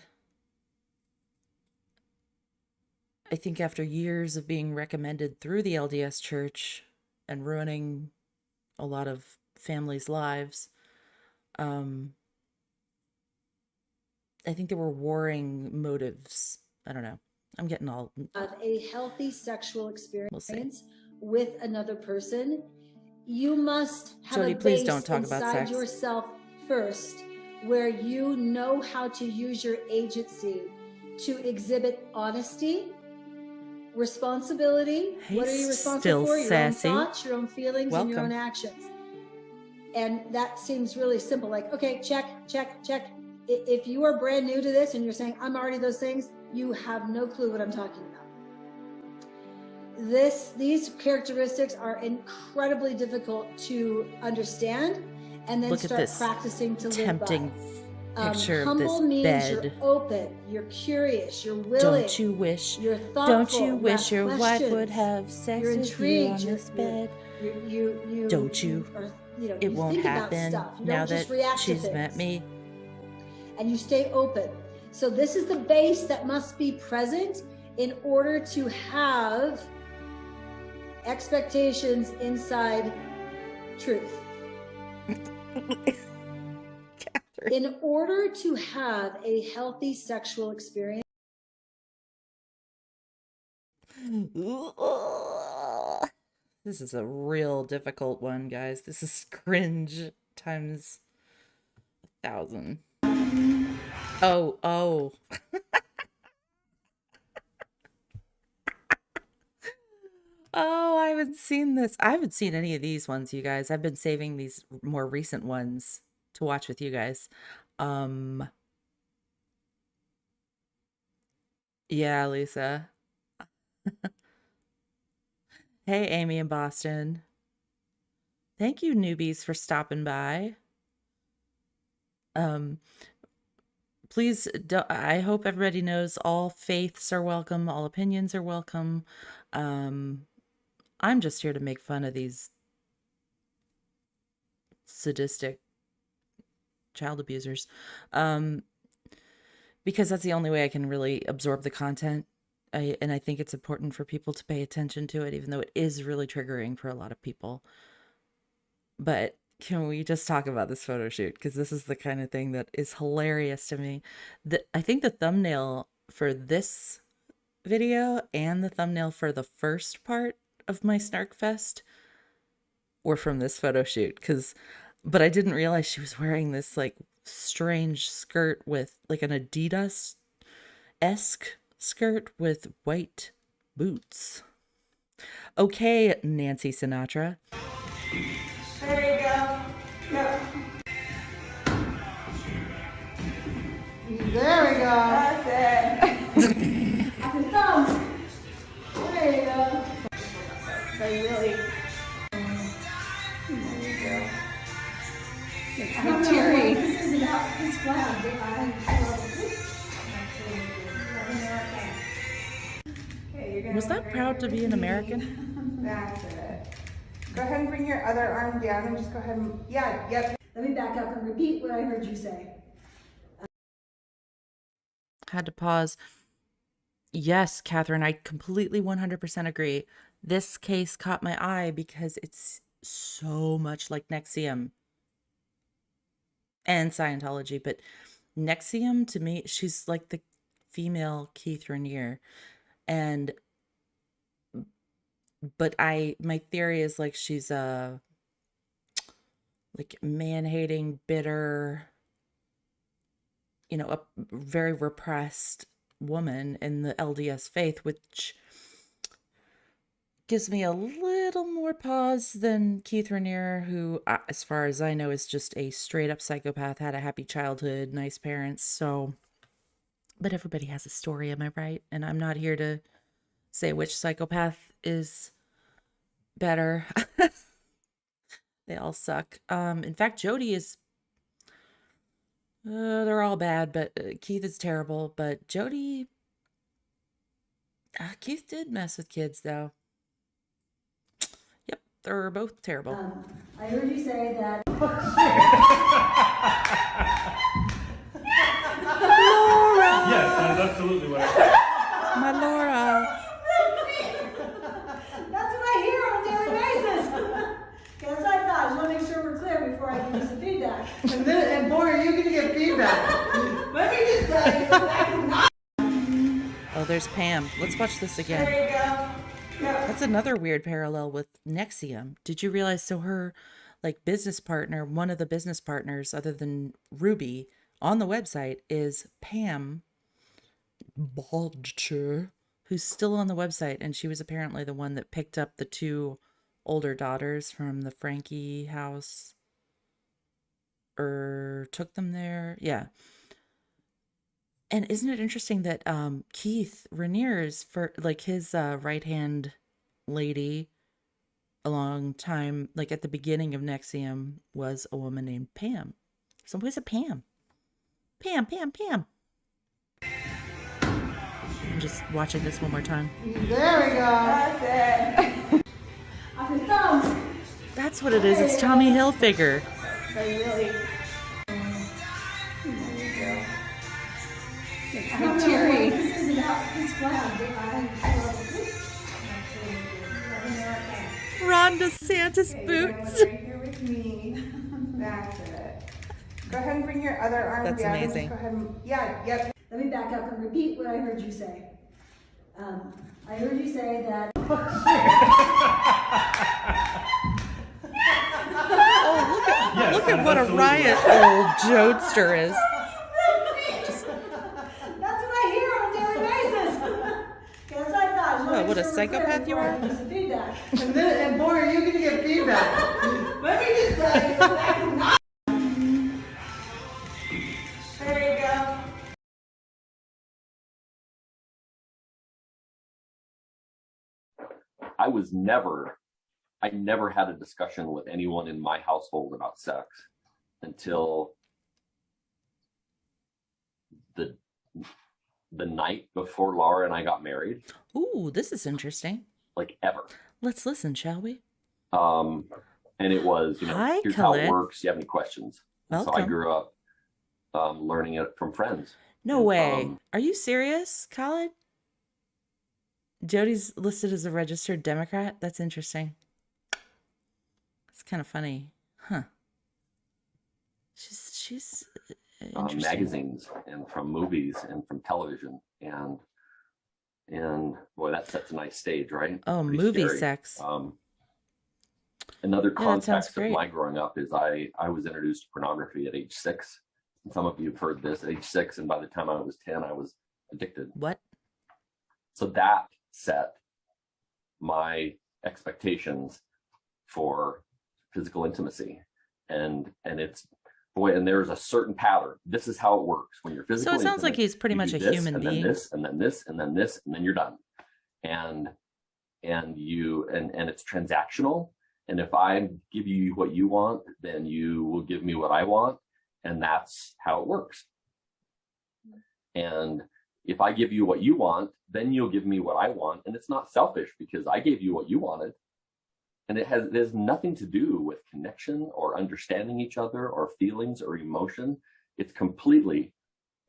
I think after years of being recommended through the LDS church and ruining a lot of families' lives, I think there were warring motives. I don't know. I'm getting all... Have a healthy sexual experience We'll see. with another person, you must have Jodi, a please base don't talk about inside sex. yourself first, where you know how to use your agency to exhibit honesty, responsibility. Hey, what are you responsible still for? sassy. Your own thoughts, your own feelings, and your own Welcome. actions. And that seems really simple. Like, okay, check, check, check. If you are brand new to this and you're saying, I'm already those things, you have no clue what I'm talking about. These characteristics are incredibly difficult to understand and then Look at start this practicing to tempting live by. picture of Humble this means bed. you're open, you're curious, you're willing. Don't you wish? You're thoughtful. Don't you wish ask your wife questions, would have sex you're with you intrigued, on this bed? You Don't you? are, It you won't think about happen stuff. You now don't just that react to she's met things. me. And you stay open. So this is the base that must be present in order to have expectations inside truth. In order to have a healthy sexual experience. This is a real difficult one, guys. This is cringe times 1,000. Oh. Oh, I haven't seen this. I haven't seen any of these ones, you guys. I've been saving these more recent ones to watch with you guys. Yeah, Lisa. Hey, Amy in Boston. Thank you, newbies, for stopping by. Please, I hope everybody knows all faiths are welcome, all opinions are welcome. I'm just here to make fun of these sadistic child abusers, because that's the only way I can really absorb the content. And I think it's important for people to pay attention to it, even though it is really triggering for a lot of people. But can we just talk about this photo shoot? Because this is the kind of thing that is hilarious to me. I think the thumbnail for this video and the thumbnail for the first part of my Snarkfest were from this photo shoot. But I didn't realize she was wearing this like strange skirt with like an Adidas-esque skirt with white boots. Okay, Nancy Sinatra. There you go. Yep. There we go. That's it. There you go. I really. There you go. I'm teary. Was that proud to be an American? That's it. Go ahead and bring your other arm down and just go ahead and, yep. Let me back up and repeat what I heard you say. Had to pause. Yes, Catherine, I completely 100% agree. This case caught my eye because it's so much like NXIVM and Scientology, but NXIVM, to me, she's like the female Keith Raniere. But my theory is like she's a like man-hating, bitter, a very repressed woman in the LDS faith, which gives me a little more pause than Keith Raniere, who, as far as I know, is just a straight up psychopath, had a happy childhood, nice parents. So, but everybody has a story, am I right? And I'm not here to say which psychopath is better. They all suck. In fact, Jodi is, they're all bad, but Keith is terrible. But Jodi, Keith did mess with kids, though. Yep, they're both terrible. I heard you say that. Laura! Yes, that is absolutely what I said. My Laura. That's what I hear on a daily basis. That's what I thought. I just want to make sure we're clear before I give you some feedback. And boy, are you going to get feedback. Let me just tell you, that's not. Oh, there's Pam. Let's watch this again. There you go. Yeah. That's another weird parallel with Nexium. Did you realize, so her business partner, one of the business partners other than Ruby on the website is Pam Baldcher, who's still on the website, and she was apparently the one that picked up the two older daughters from the Franke house, or took them there. Yeah. And isn't it interesting that Keith Raniere's for his right hand lady a long time, at the beginning of Nexium, was a woman named Pam. So who's a Pam? Pam. I'm just watching this one more time. There we go. That's it. Off your thumbs. That's what it is. It's Tommy Hilfiger. They really. I don't know what this is about this flag. I love it. Ron DeSantis boots. Right here with me. That's it. Go ahead and bring your other arm That's down. amazing. Go ahead and, yep. Let me back up and repeat what I heard you say. I heard you say that. Oh, look at what a riot old Jodester is. That's what I hear on a daily basis. That's what I thought. Oh, what a psychopath you are. Feedback. And boy, are you going to get feedback. Let me just tell you, that's not. There you go. I never had a discussion with anyone in my household about sex until the night before Laura and I got married. Ooh, this is interesting. Ever. Let's listen, shall we? And it was, Hi, here's how Khaled. it works. Do you have any questions? And so I Welcome. grew up learning it from friends. No And way. Are you serious, Khaled? Jodi's listed as a registered Democrat? That's interesting. It's kind of funny. Huh. She's interesting. Magazines and from movies and from television and boy, that sets a nice stage, right? Oh, Pretty movie scary. sex. Another Yeah, that sounds context of great. my growing up is I was introduced to pornography at age 6. Some of you have heard this at age 6, and by the time I was 10, I was addicted. What? So that set my expectations for physical intimacy, and it's boy, and there's a certain pattern. This is how it works when you're physically. So it sounds like intimate, he's pretty you much do a this, human and being. Then this, and then this, and then this, and then you're done. And it's transactional. And if I give you what you want, then you will give me what I want, and that's how it works. And if I give you what you want, then you'll give me what I want, and it's not selfish because I gave you what you wanted. And it has nothing to do with connection or understanding each other or feelings or emotion. It's completely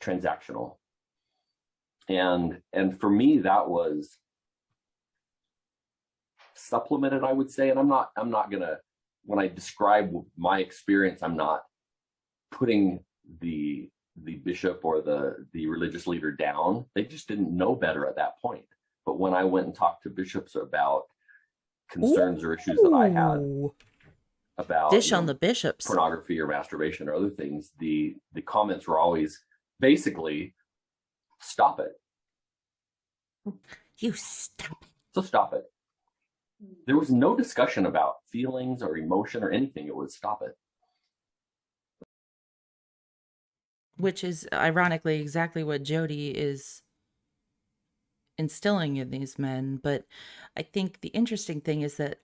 transactional. And for me, that was supplemented, I would say. And I'm not gonna, when I describe my experience, I'm not putting the bishop or the religious leader down. They just didn't know better at that point. But when I went and talked to bishops about concerns or issues that I had Ooh. about Dish on the bishops. pornography or masturbation or other things, the comments were always basically, stop it. You stop it. So stop it. There was no discussion about feelings or emotion or anything. It was stop it. Which is ironically exactly what Jodi is instilling in these men. But I think the interesting thing is that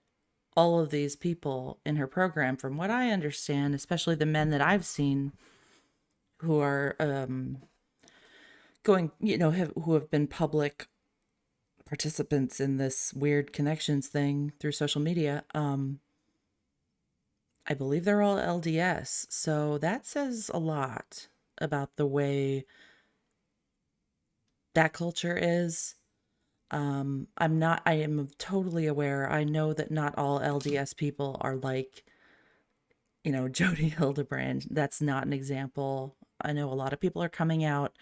all of these people in her program, from what I understand, especially the men that I've seen who are going, who have been public participants in this weird connections thing through social media, I believe they're all LDS. So that says a lot about the way that culture is. I am totally aware. I know that not all LDS people are like, Jodi Hildebrandt. That's not an example. I know a lot of people are coming out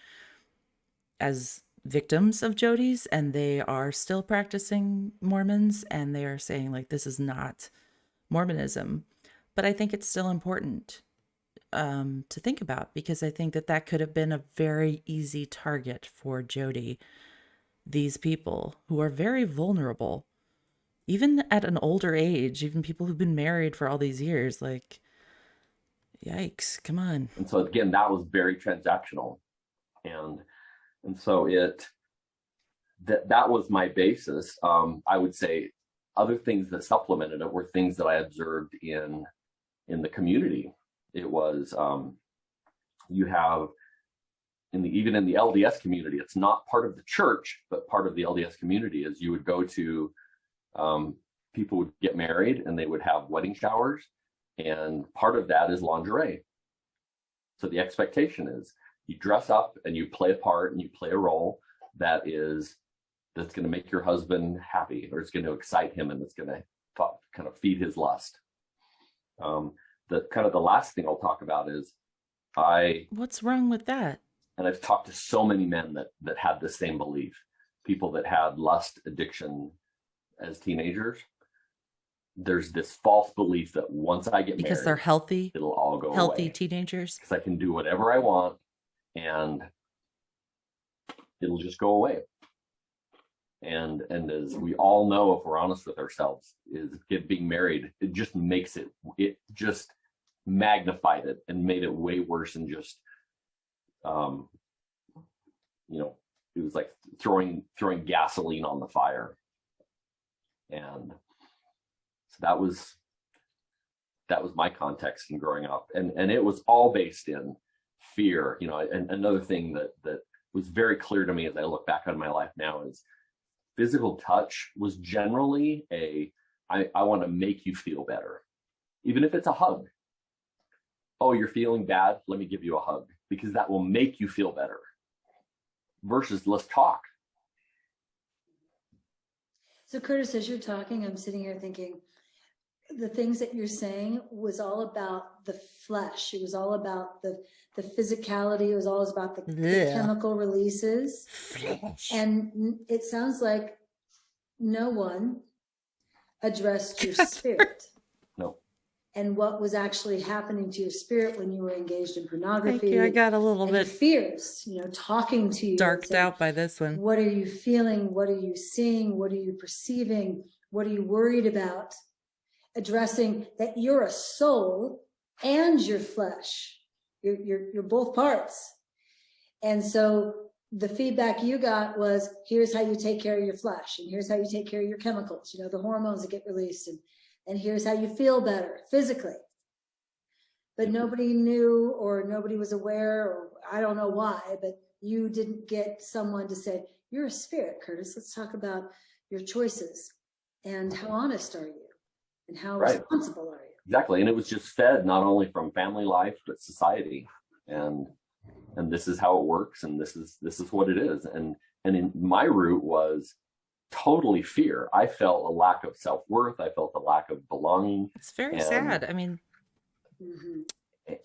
as victims of Jodi's, and they are still practicing Mormons, and they are saying like, this is not Mormonism. But I think it's still important to think about, because I think that could have been a very easy target for Jodi. These people who are very vulnerable, even at an older age, even people who've been married for all these years, like, yikes, come on. And so again, that was very transactional. And so that was my basis. I would say other things that supplemented it were things that I observed in the community. It was, you have, even in the LDS community, it's not part of the church, but part of the LDS community is you would go to, people would get married and they would have wedding showers, and part of that is lingerie. So the expectation is you dress up and you play a part and you play a role that's going to make your husband happy, or it's going to excite him, and it's going to kind of feed his lust. The last thing I'll talk about is what's wrong with that? And I've talked to so many men that had the same belief, people that had lust addiction as teenagers. There's this false belief that once I get married, because they're healthy, it'll all go healthy away. Teenagers. Because I can do whatever I want and it'll just go away. And as we all know, if we're honest with ourselves, is being married, it just makes it just magnified it and made it way worse than just, it was like throwing gasoline on the fire. And so that was my context in growing up. And it was all based in fear, and another thing that was very clear to me as I look back on my life now is physical touch was generally I want to make you feel better, even if it's a hug. Oh, you're feeling bad? Let me give you a hug, because that will make you feel better, versus let's talk. So Curtis, as you're talking, I'm sitting here thinking, the things that you're saying was all about the flesh. It was all about the physicality. It was all about the chemical releases. Flesh. And it sounds like no one addressed your spirit. No. And what was actually happening to your spirit when you were engaged in pornography. Thank you. I got a little and bit fears, talking to you. darked saying, out by this one. What are you feeling? What are you seeing? What are you perceiving? What are you worried about? Addressing that you're a soul and your flesh. You're both parts. And so the feedback you got was, here's how you take care of your flesh, and here's how you take care of your chemicals, the hormones that get released, and here's how you feel better physically. But nobody knew, or nobody was aware, or I don't know why, but you didn't get someone to say, you're a spirit, Curtis. Let's talk about your choices and how honest are you? And how responsible are you? Exactly. And it was just fed not only from family life, but society. And this is how it works. And this is what it is. And in my root was totally fear. I felt a lack of self-worth. I felt a lack of belonging. It's very sad. I mean,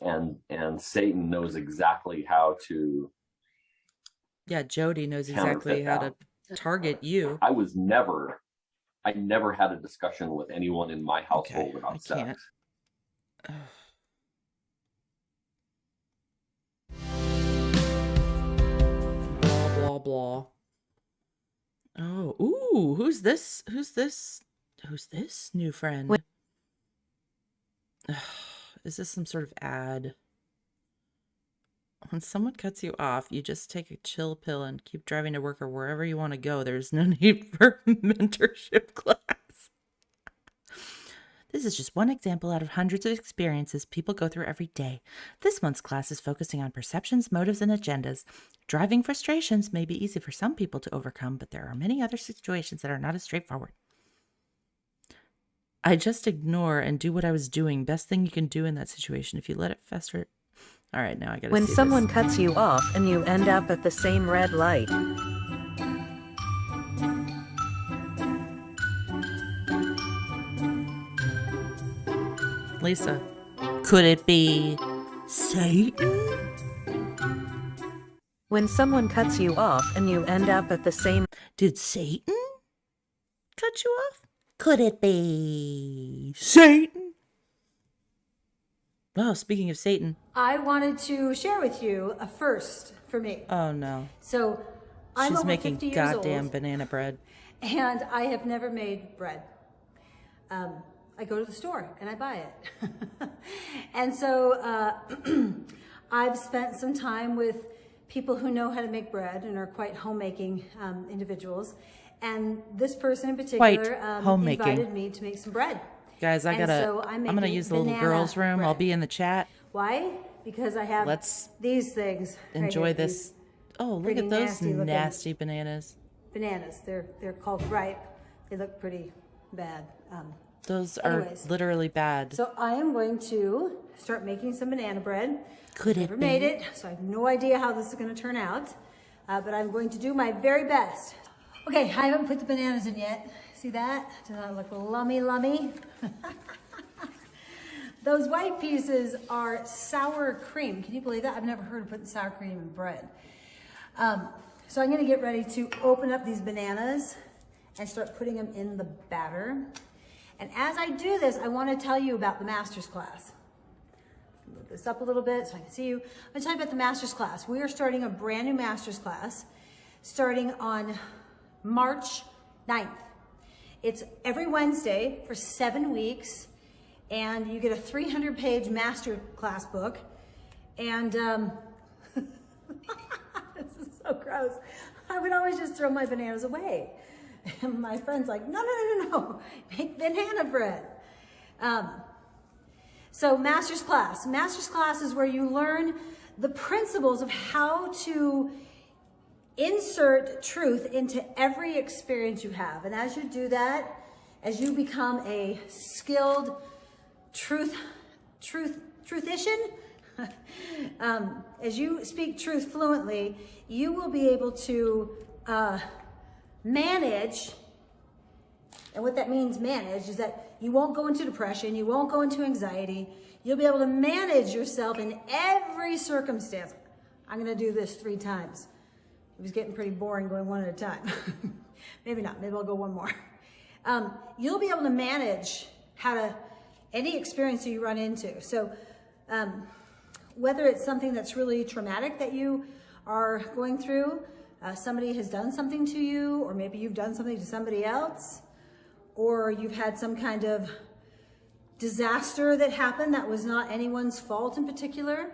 and Satan knows exactly how to. Yeah. Jodi knows exactly how to target you. I never had a discussion with anyone in my household about sex. Blah, blah, blah. Oh, ooh, who's this? Who's this new friend? Is this some sort of ad? When someone cuts you off, you just take a chill pill and keep driving to work or wherever you want to go. There's no need for mentorship class. This is just one example out of hundreds of experiences people go through every day. This month's class is focusing on perceptions, motives, and agendas. Driving frustrations may be easy for some people to overcome, but there are many other situations that are not as straightforward. I just ignore and do what I was doing. Best thing you can do in that situation. If you let it fester. All right, now I gotta When see someone this. cuts you off and you end up at the same red light. Lisa, could it be Satan? When someone cuts you off and you end up at the same... Did Satan cut you off? Could it be Satan? Oh, speaking of Satan. I wanted to share with you a first for me. Oh, no. So I'm She's over making 50 years goddamn old, banana bread. and I have never made bread. I go to the store and I buy it. And so I've spent some time with people who know how to make bread and are quite homemaking individuals. And this person in particular invited me to make some bread. Guys, I'm gonna use the little girls' room. Bread. I'll be in the chat. Why? Because I have these things. Enjoy right here, this. these Oh, look pretty at those nasty looking bananas. bananas. They're called ripe. They look pretty bad. Those are anyways, literally bad. So I am going to start making some banana bread. Could it Never be? made it, so I have no idea how this is going to turn out. But I'm going to do my very best. Okay, I haven't put the bananas in yet. See that? Does that look lummy? Those white pieces are sour cream. Can you believe that? I've never heard of putting sour cream in bread. So I'm gonna get ready to open up these bananas and start putting them in the batter. And as I do this, I wanna tell you about the master's class. Move this up a little bit so I can see you. I'm gonna tell you about the master's class. We are starting a brand new master's class starting on March 9th. It's every Wednesday for 7 weeks, and you get a 300-page master class book. And this is so gross. I would always just throw my bananas away. And my friend's like, no, make banana bread. So master's class. Master's class is where you learn the principles of how to insert truth into every experience you have. And as you do that, as you become a skilled truthician, as you speak truth fluently, you will be able to manage. And what that means, manage, is that you won't go into depression, you won't go into anxiety. You'll be able to manage yourself in every circumstance. I'm gonna do this 3 times. It was getting pretty boring going one at a time. Maybe not, maybe I'll go one more. You'll be able to manage any experience that you run into. So whether it's something that's really traumatic that you are going through, somebody has done something to you, or maybe you've done something to somebody else, or you've had some kind of disaster that happened that was not anyone's fault in particular,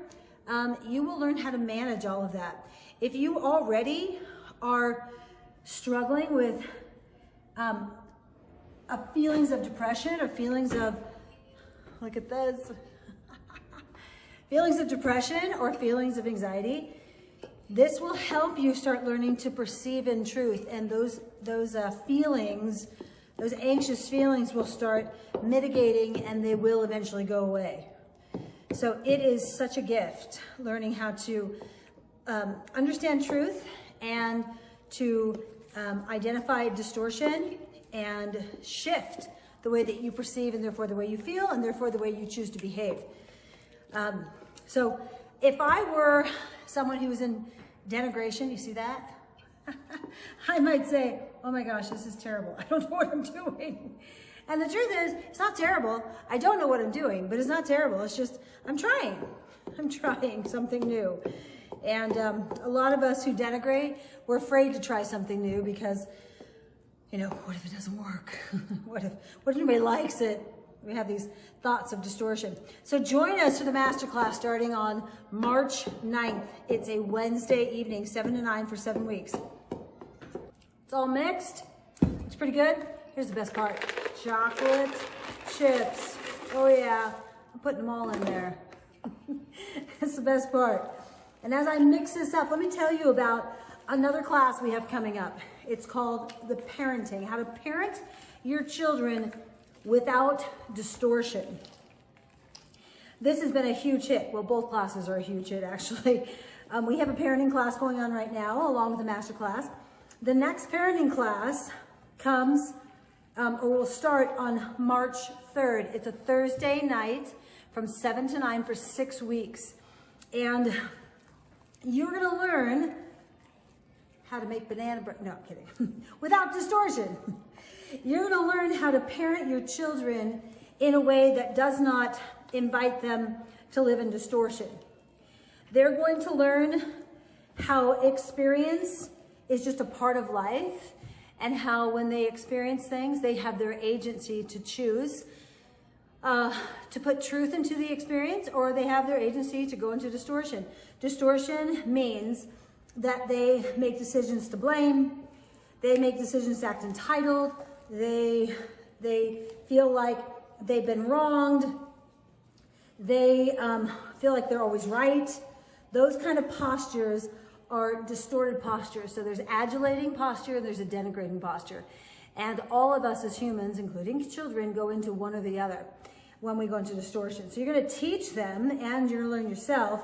you will learn how to manage all of that. If you already are struggling with feelings of depression or feelings of, look at this, feelings of depression or feelings of anxiety, this will help you start learning to perceive in truth, and those feelings, those anxious feelings will start mitigating, and they will eventually go away. So it is such a gift, learning how to understand truth and to identify distortion and shift the way that you perceive, and therefore the way you feel, and therefore the way you choose to behave. So if I were someone who was in denigration, you see that? I might say, oh my gosh, this is terrible. I don't know what I'm doing. And the truth is, it's not terrible. I don't know what I'm doing, but it's not terrible. It's just, I'm trying something new. And a lot of us who denigrate, we're afraid to try something new because You know, what if it doesn't work? what if nobody likes it? We have these thoughts of distortion. So join us for the masterclass starting on March 9th. It's a Wednesday evening, 7 to 9 for 7 weeks. It's all mixed. Looks pretty good. Here's the best part. Chocolate chips. Oh yeah, I'm putting them all in there. That's the best part. And as I mix this up, let me tell you about another class we have coming up. It's called The Parenting, how to parent your children without distortion. This has been a huge hit. Well, both classes are a huge hit, actually. We have a parenting class going on right now, along with the master class. The next parenting class comes, or will start on March 3rd. It's a Thursday night from 7 to 9 for 6 weeks. And you're gonna learn how to make banana bread. No, I'm kidding. Without distortion. You're gonna learn how to parent your children in a way that does not invite them to live in distortion. They're going to learn how experience is just a part of life, and how when they experience things, they have their agency to choose to put truth into the experience, or they have their agency to go into distortion. Distortion means that they make decisions to blame, they make decisions to act entitled, they feel like they've been wronged, they feel like they're always right. Those kind of postures are distorted postures. So there's adulating posture and there's a denigrating posture. And all of us as humans, including children, go into one or the other when we go into distortion. So you're going to teach them, and you're going to learn yourself,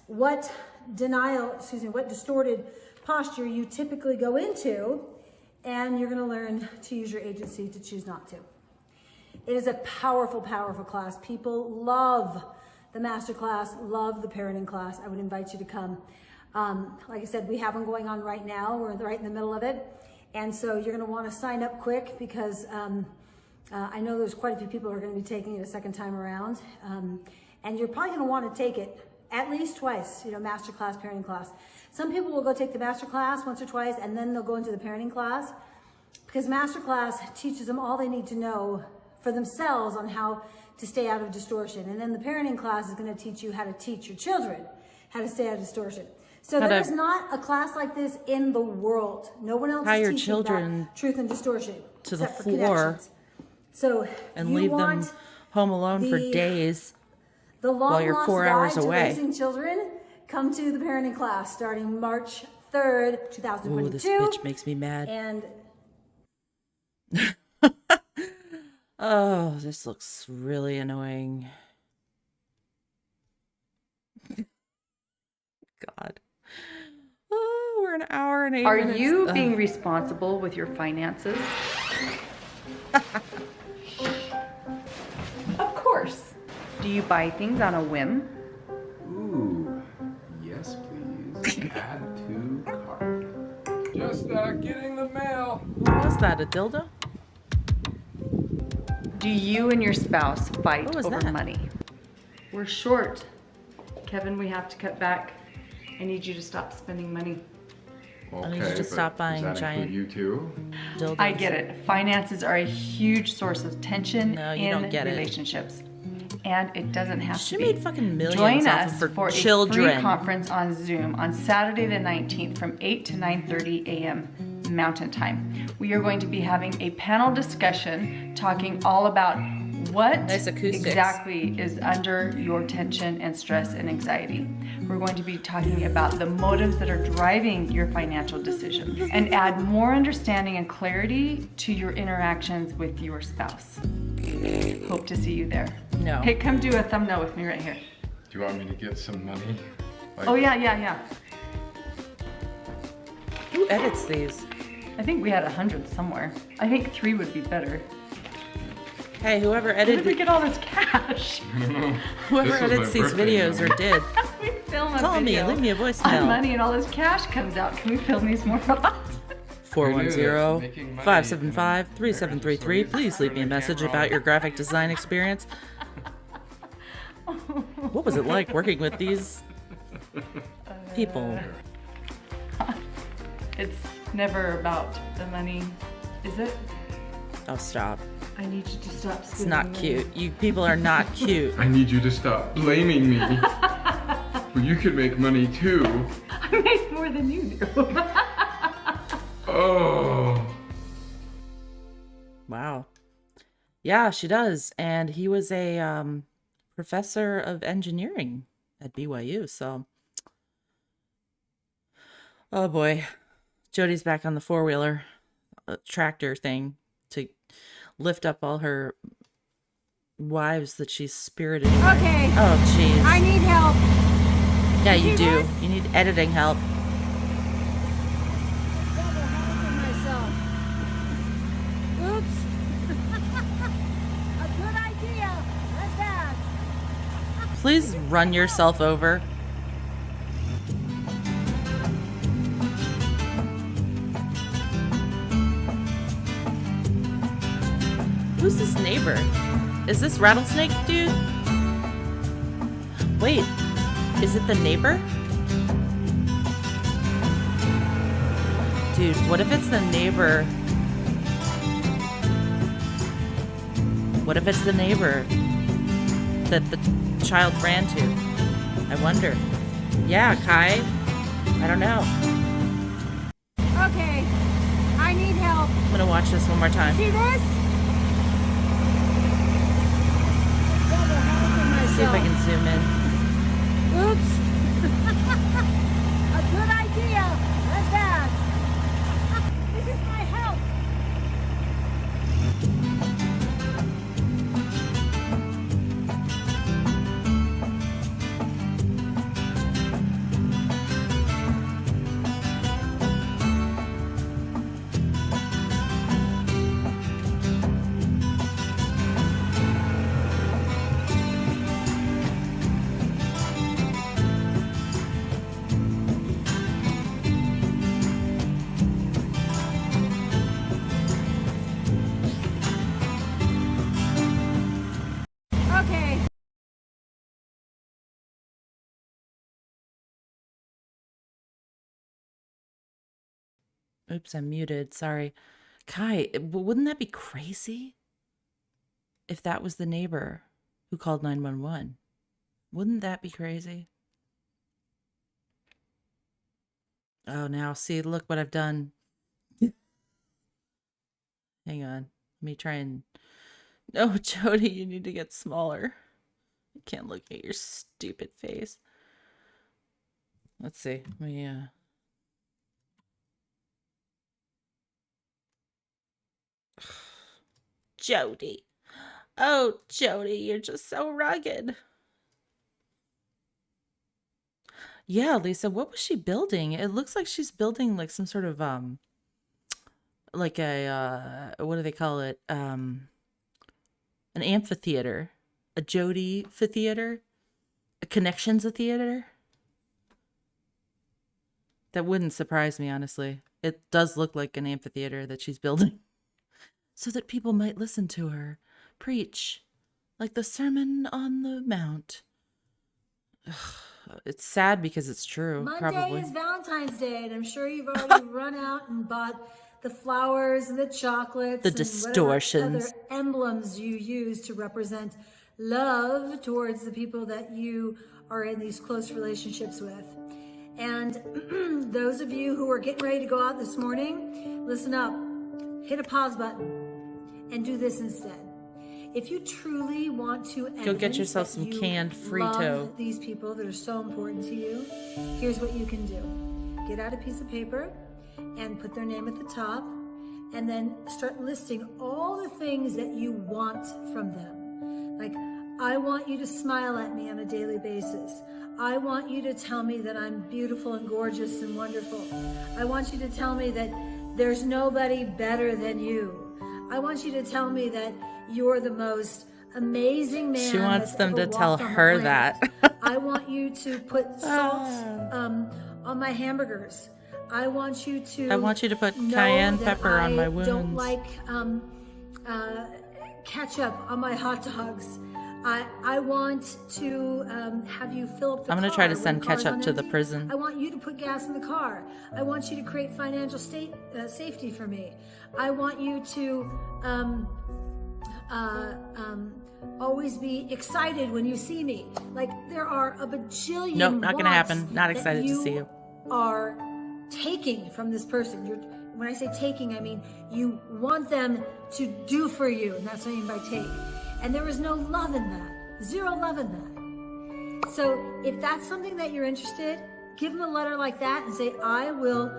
what distorted posture you typically go into, and you're going to learn to use your agency to choose not to. It is a powerful, powerful class. People love the master class, love the parenting class. I would invite you to come. Like I said, we have one going on right now. We're right in the middle of it. And so you're going to want to sign up quick, because I know there's quite a few people who are going to be taking it a second time around. And you're probably going to want to take it at least twice, master class, parenting class. Some people will go take the master class once or twice, and then they'll go into the parenting class, because master class teaches them all they need to know for themselves on how to stay out of distortion. And then the parenting class is going to teach you how to teach your children how to stay out of distortion. So there's not a class like this in the world. No one else is teaching about truth and distortion to the except for floor. Connections. So and leave them home alone for days the while you're 4 hours away. Raising children, come to the parenting class starting March 3rd, 2022. Ooh, this bitch makes me mad. And oh, this looks really annoying. God. Oh, we're an hour and 8 minutes. Are you being responsible with your finances? Of course. Do you buy things on a whim? Ooh, yes, please. Add to cart. Just getting the mail. What was that, a dildo? Do you and your spouse fight over that? money? We're short. Kevin, we have to cut back. I need you to stop spending money. I need you to stop buying does that giant include you too? dildos. I get it. Finances are a huge source of tension in relationships. And it doesn't have to be. She made fucking millions Join off us of her for children. a free conference on Zoom on Saturday the 19th from 8 to 9:30 a.m. Mountain Time. We are going to be having a panel discussion talking all about what exactly is under your tension and stress and anxiety. We're going to be talking about the motives that are driving your financial decisions and add more understanding and clarity to your interactions with your spouse. Hope to see you there. No. Hey, come do a thumbnail with me right here. Do you want me to get some money? Oh, yeah. Who edits these? I think we had 100 somewhere. I think 3 would be better. Hey, whoever Where edited... did we get all this cash? Whoever edits these videos or did. We film a Call video me, leave me a voicemail. on money and all this cash comes out. Can we film these more often? 410-575-3733. Please leave me a message about your graphic design experience. What was it like working with these people? It's never about the money. Is it? Oh, stop. I need you to stop. It's not cute. You people are not cute. I need you to stop blaming me. Well, you could make money too. I make more than you do. Oh. Wow. Yeah, she does. And he was a professor of engineering at BYU, so. Oh boy. Jodi's back on the four-wheeler tractor thing to lift up all her wives that she's spirited away. Okay. Oh, jeez. I need help. Yeah, you do. You need editing help. Oops. A good idea. That's bad. Please run yourself over. Who's this neighbor? Is this Rattlesnake dude? Wait, is it the neighbor? Dude, what if it's the neighbor? What if it's the neighbor that the child ran to? I wonder. Yeah, Kai. I don't know. Okay. I need help. I'm gonna watch this one more time. See this? See if I can zoom in. Oops. A good idea. That's bad. This is my help. Okay. Oops, I'm muted. Sorry. Kai, wouldn't that be crazy if that was the neighbor who called 911? Wouldn't that be crazy? Oh, now see, look what I've done. Hang on. Let me try and... No, Jodi, you need to get smaller. I can't look at your stupid face. Let's see. Let me, Jodi. Oh, Jodi, you're just so rugged. Yeah, Lisa, what was she building? It looks like she's building like some sort of like a what do they call it? An amphitheater. A Jodi theater? A Connections theater? That wouldn't surprise me, honestly. It does look like an amphitheater that she's building. So that people might listen to her preach. Like the Sermon on the Mount. Ugh, it's sad because it's true, Monday probably. is Valentine's Day, and I'm sure you've already run out and bought the flowers and the chocolates. The and distortions. whatever other emblems you use to represent love towards the people that you are in these close relationships with. And those of you who are getting ready to go out this morning, listen up. Hit a pause button and do this instead. If you truly want to Go get yourself some canned Frito. love these people that are so important to you, here's what you can do. Get out a piece of paper and put their name at the top, and then start listing all the things that you want from them. Like, I want you to smile at me on a daily basis. I want you to tell me that I'm beautiful and gorgeous and wonderful. I want you to tell me that there's nobody better than you. I want you to tell me that you're the most amazing man. She wants that's them ever to tell walked on the her planet. that. I want you to put salt on my hamburgers. I want you to put know cayenne that pepper on my I wounds. don't like ketchup on my hot dogs. I want to have you fill up the car. I'm going to try to when send the car's ketchup on to the empty. prison. I want you to put gas in the car. I want you to create financial safety for me. I want you to always be excited when you see me. Like, there are a bajillion Nope, not going to wants happen. Not that excited to see you. are taking from this person. When I say taking, I mean you want them to do for you, and that's what I mean by take. And there is no love in that. Zero love in that. So if that's something that you're interested, give them a letter like that and say, I will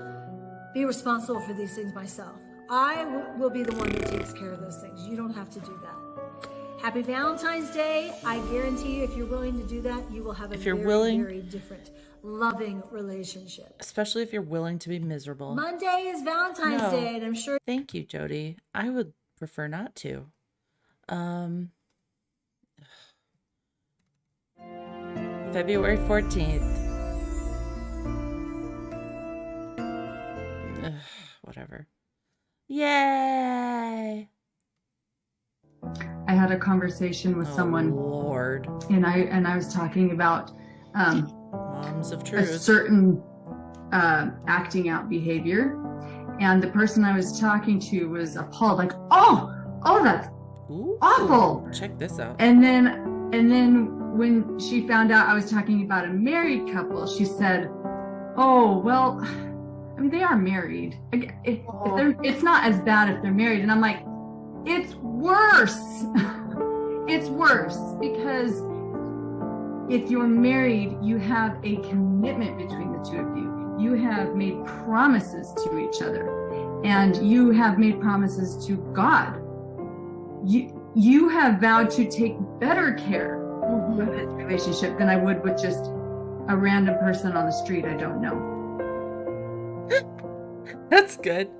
be responsible for these things myself. I will be the one that takes care of those things. You don't have to do that. Happy Valentine's Day. I guarantee you, if you're willing to do that, you will have a very different, loving relationship. Especially if you're willing to be miserable. Monday is Valentine's Day, and I'm sure. Thank you, Jodi. I would prefer not to. February 14th. Whatever. Yay! I had a conversation with someone, Lord, and I was talking about moms of a truth. certain acting out behavior, and the person I was talking to was appalled, like, oh, that's awful. Check this out. And then when she found out I was talking about a married couple, she said, oh, well, I mean, they are married. It's not as bad if they're married. And I'm like, it's worse. It's worse, because if you're married, you have a commitment between the two of you. You have made promises to each other, and you have made promises to God. You have vowed to take better care of this relationship than I would with just a random person on the street I don't know. That's good.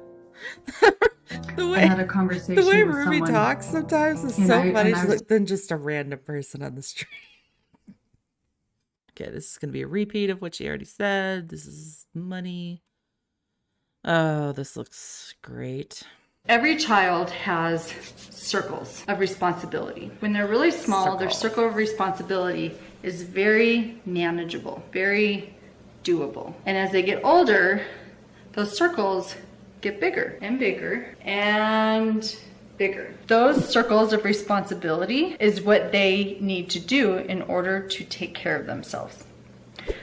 I had a conversation the way with Ruby someone, talks sometimes is and so I- funny. and I She's was- like, than just a random person on the street. Okay, this is going to be a repeat of what she already said. This is money. Oh, this looks great. Every child has circles of responsibility. When they're really small, their circle of responsibility is very manageable, very doable. And as they get older, those circles get bigger and bigger and bigger. Those circles of responsibility is what they need to do in order to take care of themselves.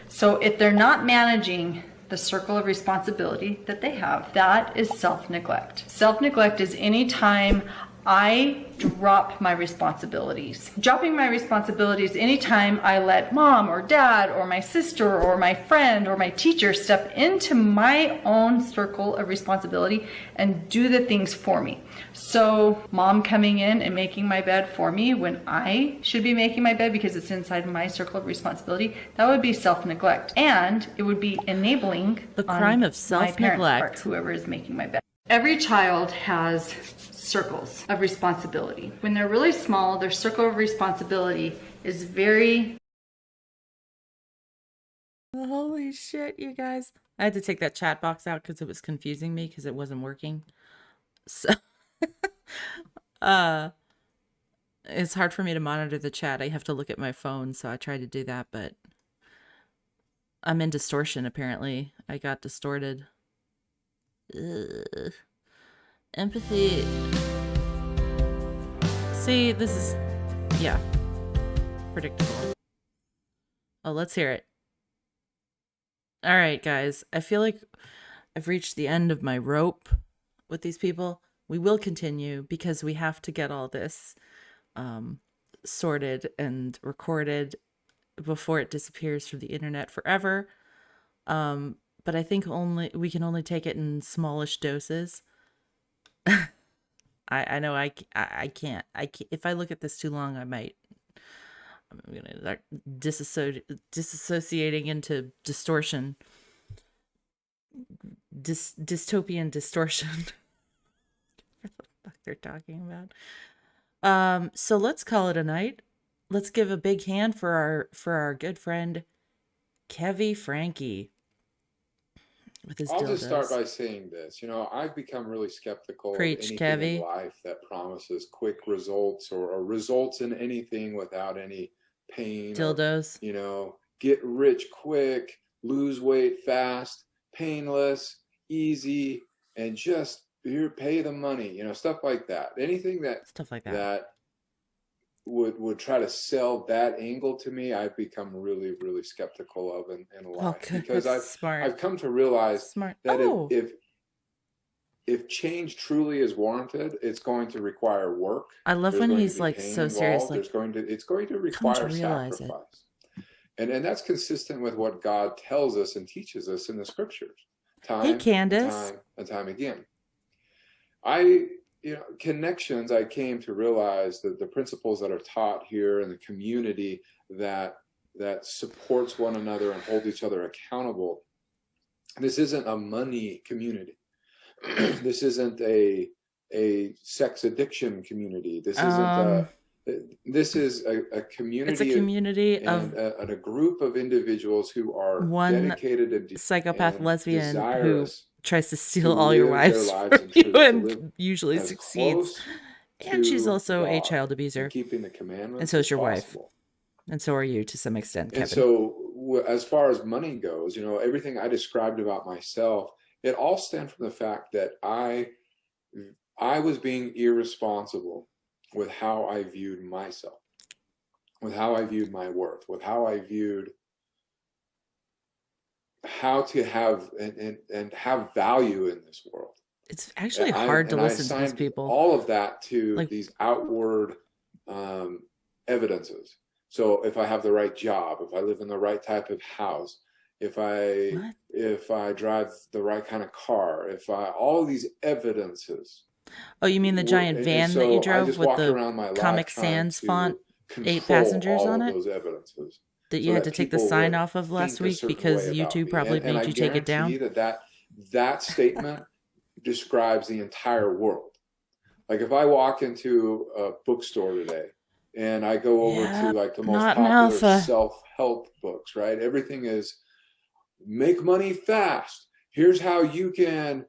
So if they're not managing the circle of responsibility that they have, that is self-neglect. Self-neglect is any time I drop my responsibilities. Dropping my responsibilities anytime I let mom or dad or my sister or my friend or my teacher step into my own circle of responsibility and do the things for me. So mom coming in and making my bed for me when I should be making my bed because it's inside my circle of responsibility, that would be self-neglect. And it would be enabling the crime of my parents' self-neglect. part, whoever is making my bed. Every child has circles of responsibility. When they're really small, their circle of responsibility is very... Holy shit, you guys. I had to take that chat box out because it was confusing me because it wasn't working. So, it's hard for me to monitor the chat. I have to look at my phone, so I tried to do that, but I'm in distortion, apparently. I got distorted. Ugh. Empathy. See, this is, yeah, predictable. Oh, let's hear it. All right, guys. I feel like I've reached the end of my rope with these people. We will continue because we have to get all this sorted and recorded before it disappears from the internet forever. But I think we can only take it in smallish doses. I know I can't. If I look at this too long, I'm gonna start disassociating into distortion, dystopian distortion. What the fuck they're talking about? So let's call it a night. Let's give a big hand for our good friend Franke. with his I'll just start dildos. by saying this. I've become really skeptical of Preach, anything in Kevy. life that promises quick results or results in anything without any pain. Dildos. Get rich quick, lose weight fast, painless, easy, and just here, pay the money. Stuff like that. Anything that would try to sell that angle to me, I've become really, really skeptical of in life. Okay, Because that's smart. I've come to realize that Oh. if change truly is warranted, it's going to require work. I love There's when going he's to be like pain so serious. involved. Like, It's going to come to require realize it. sacrifice. And that's consistent with what God tells us and teaches us in the scriptures, Hey, Candace. and time again. Connections, I came to realize that the principles that are taught here in the community that supports one another and holds each other accountable. This isn't a money community. This isn't a sex addiction community. This isn't this is a community. It's a community and a group of individuals who are one dedicated and psychopath and lesbian who desirous tries to steal to all your live their wives lives from in you truth, to and live usually as succeeds. close And she's to also a God child abuser. and keeping the commandments And so is as your wife. possible. And so are you to some extent, Kevin. And so, as far as money goes, everything I described about myself, it all stemmed from the fact that I was being irresponsible with how I viewed myself, with how I viewed my worth, with how I viewed how to have and have value in this world. It's actually hard to listen to these people. All of that to these outward evidences. So if I have the right job, if I live in the right type of house, if I drive the right kind of car, all these evidences. Oh, you mean the giant van that you drove with the Comic Sans font, 8 passengers on it? Those evidences. That you had to take the sign off of last week because YouTube probably made you take it down? That statement describes the entire world. Like if I walk into a bookstore today and I go over to like the most popular self-help books, right? Everything is make money fast. Here's how you can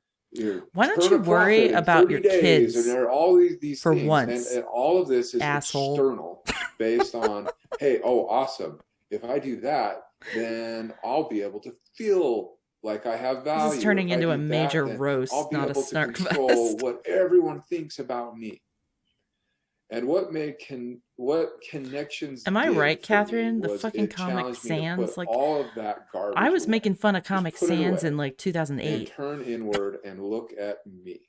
why don't you worry about your kids? And there are all these for things. once. And all of this is asshole. External based on, hey, awesome. If I do that, then I'll be able to feel like I have value. This is turning into a major roast, not a snark fest. I'll be able to control what everyone thinks about me. And what connections? Am I right, Catherine? The fucking Comic Sans, like all of that garbage. I was making fun of Comic Sans in like 2008. And turn inward and look at me.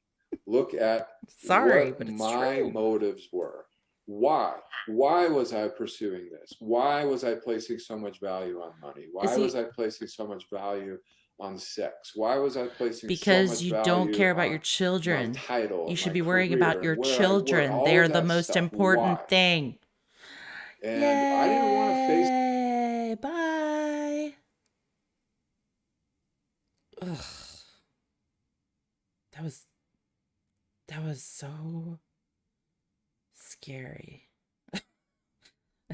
Look at but it's my true. Motives were. Why? Why was I pursuing this? Why was I placing so much value on money? Why was I placing so much value on sex? Why was I placing because so much you value don't care about on your children. my title, you should my be worrying career, about your where children. all They're of the that most stuff. important Why? thing. And I didn't want to face. Yay, bye. Ugh. That was so scary.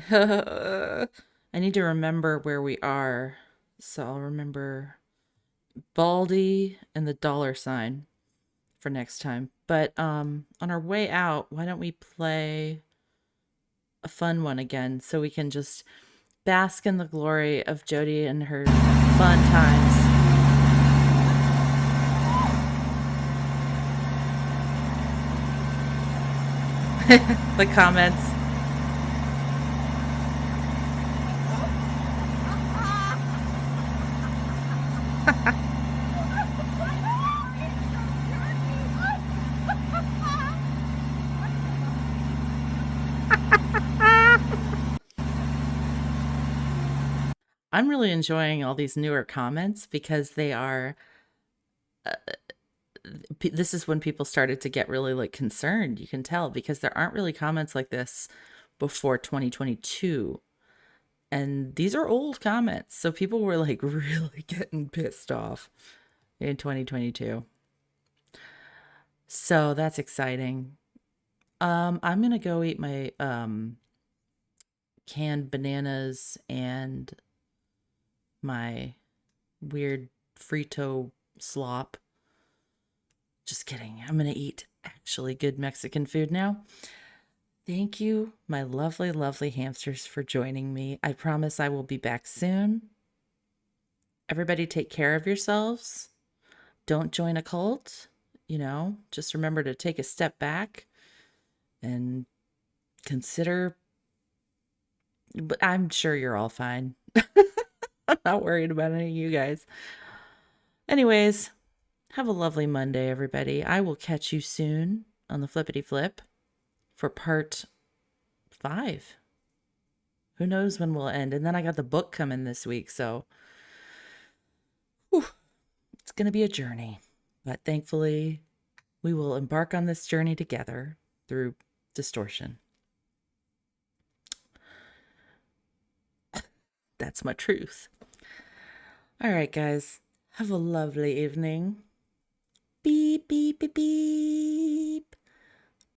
I need to remember where we are. So I'll remember Baldy and the $sign for next time. But on our way out, why don't we play a fun one again so we can just bask in the glory of Jodi and her fun times. The comments. I'm really enjoying all these newer comments because they are this is when people started to get really like concerned, you can tell, because there aren't really comments like this before 2022. And these are old comments. So people were like really getting pissed off in 2022. So that's exciting. I'm going to go eat my canned bananas and my weird Frito slop. Just kidding. I'm going to eat actually good Mexican food now. Thank you, my lovely, lovely hamsters, for joining me. I promise I will be back soon. Everybody take care of yourselves. Don't join a cult. Just remember to take a step back and consider. But I'm sure you're all fine. I'm not worried about any of you guys. Anyways, have a lovely Monday, everybody. I will catch you soon on the Flippity Flip for part 5. Who knows when we'll end? And then I got the book coming this week, so it's going to be a journey. But thankfully, we will embark on this journey together through distortion. That's my truth. All right, guys. Have a lovely evening. Beep, beep, beep, beep.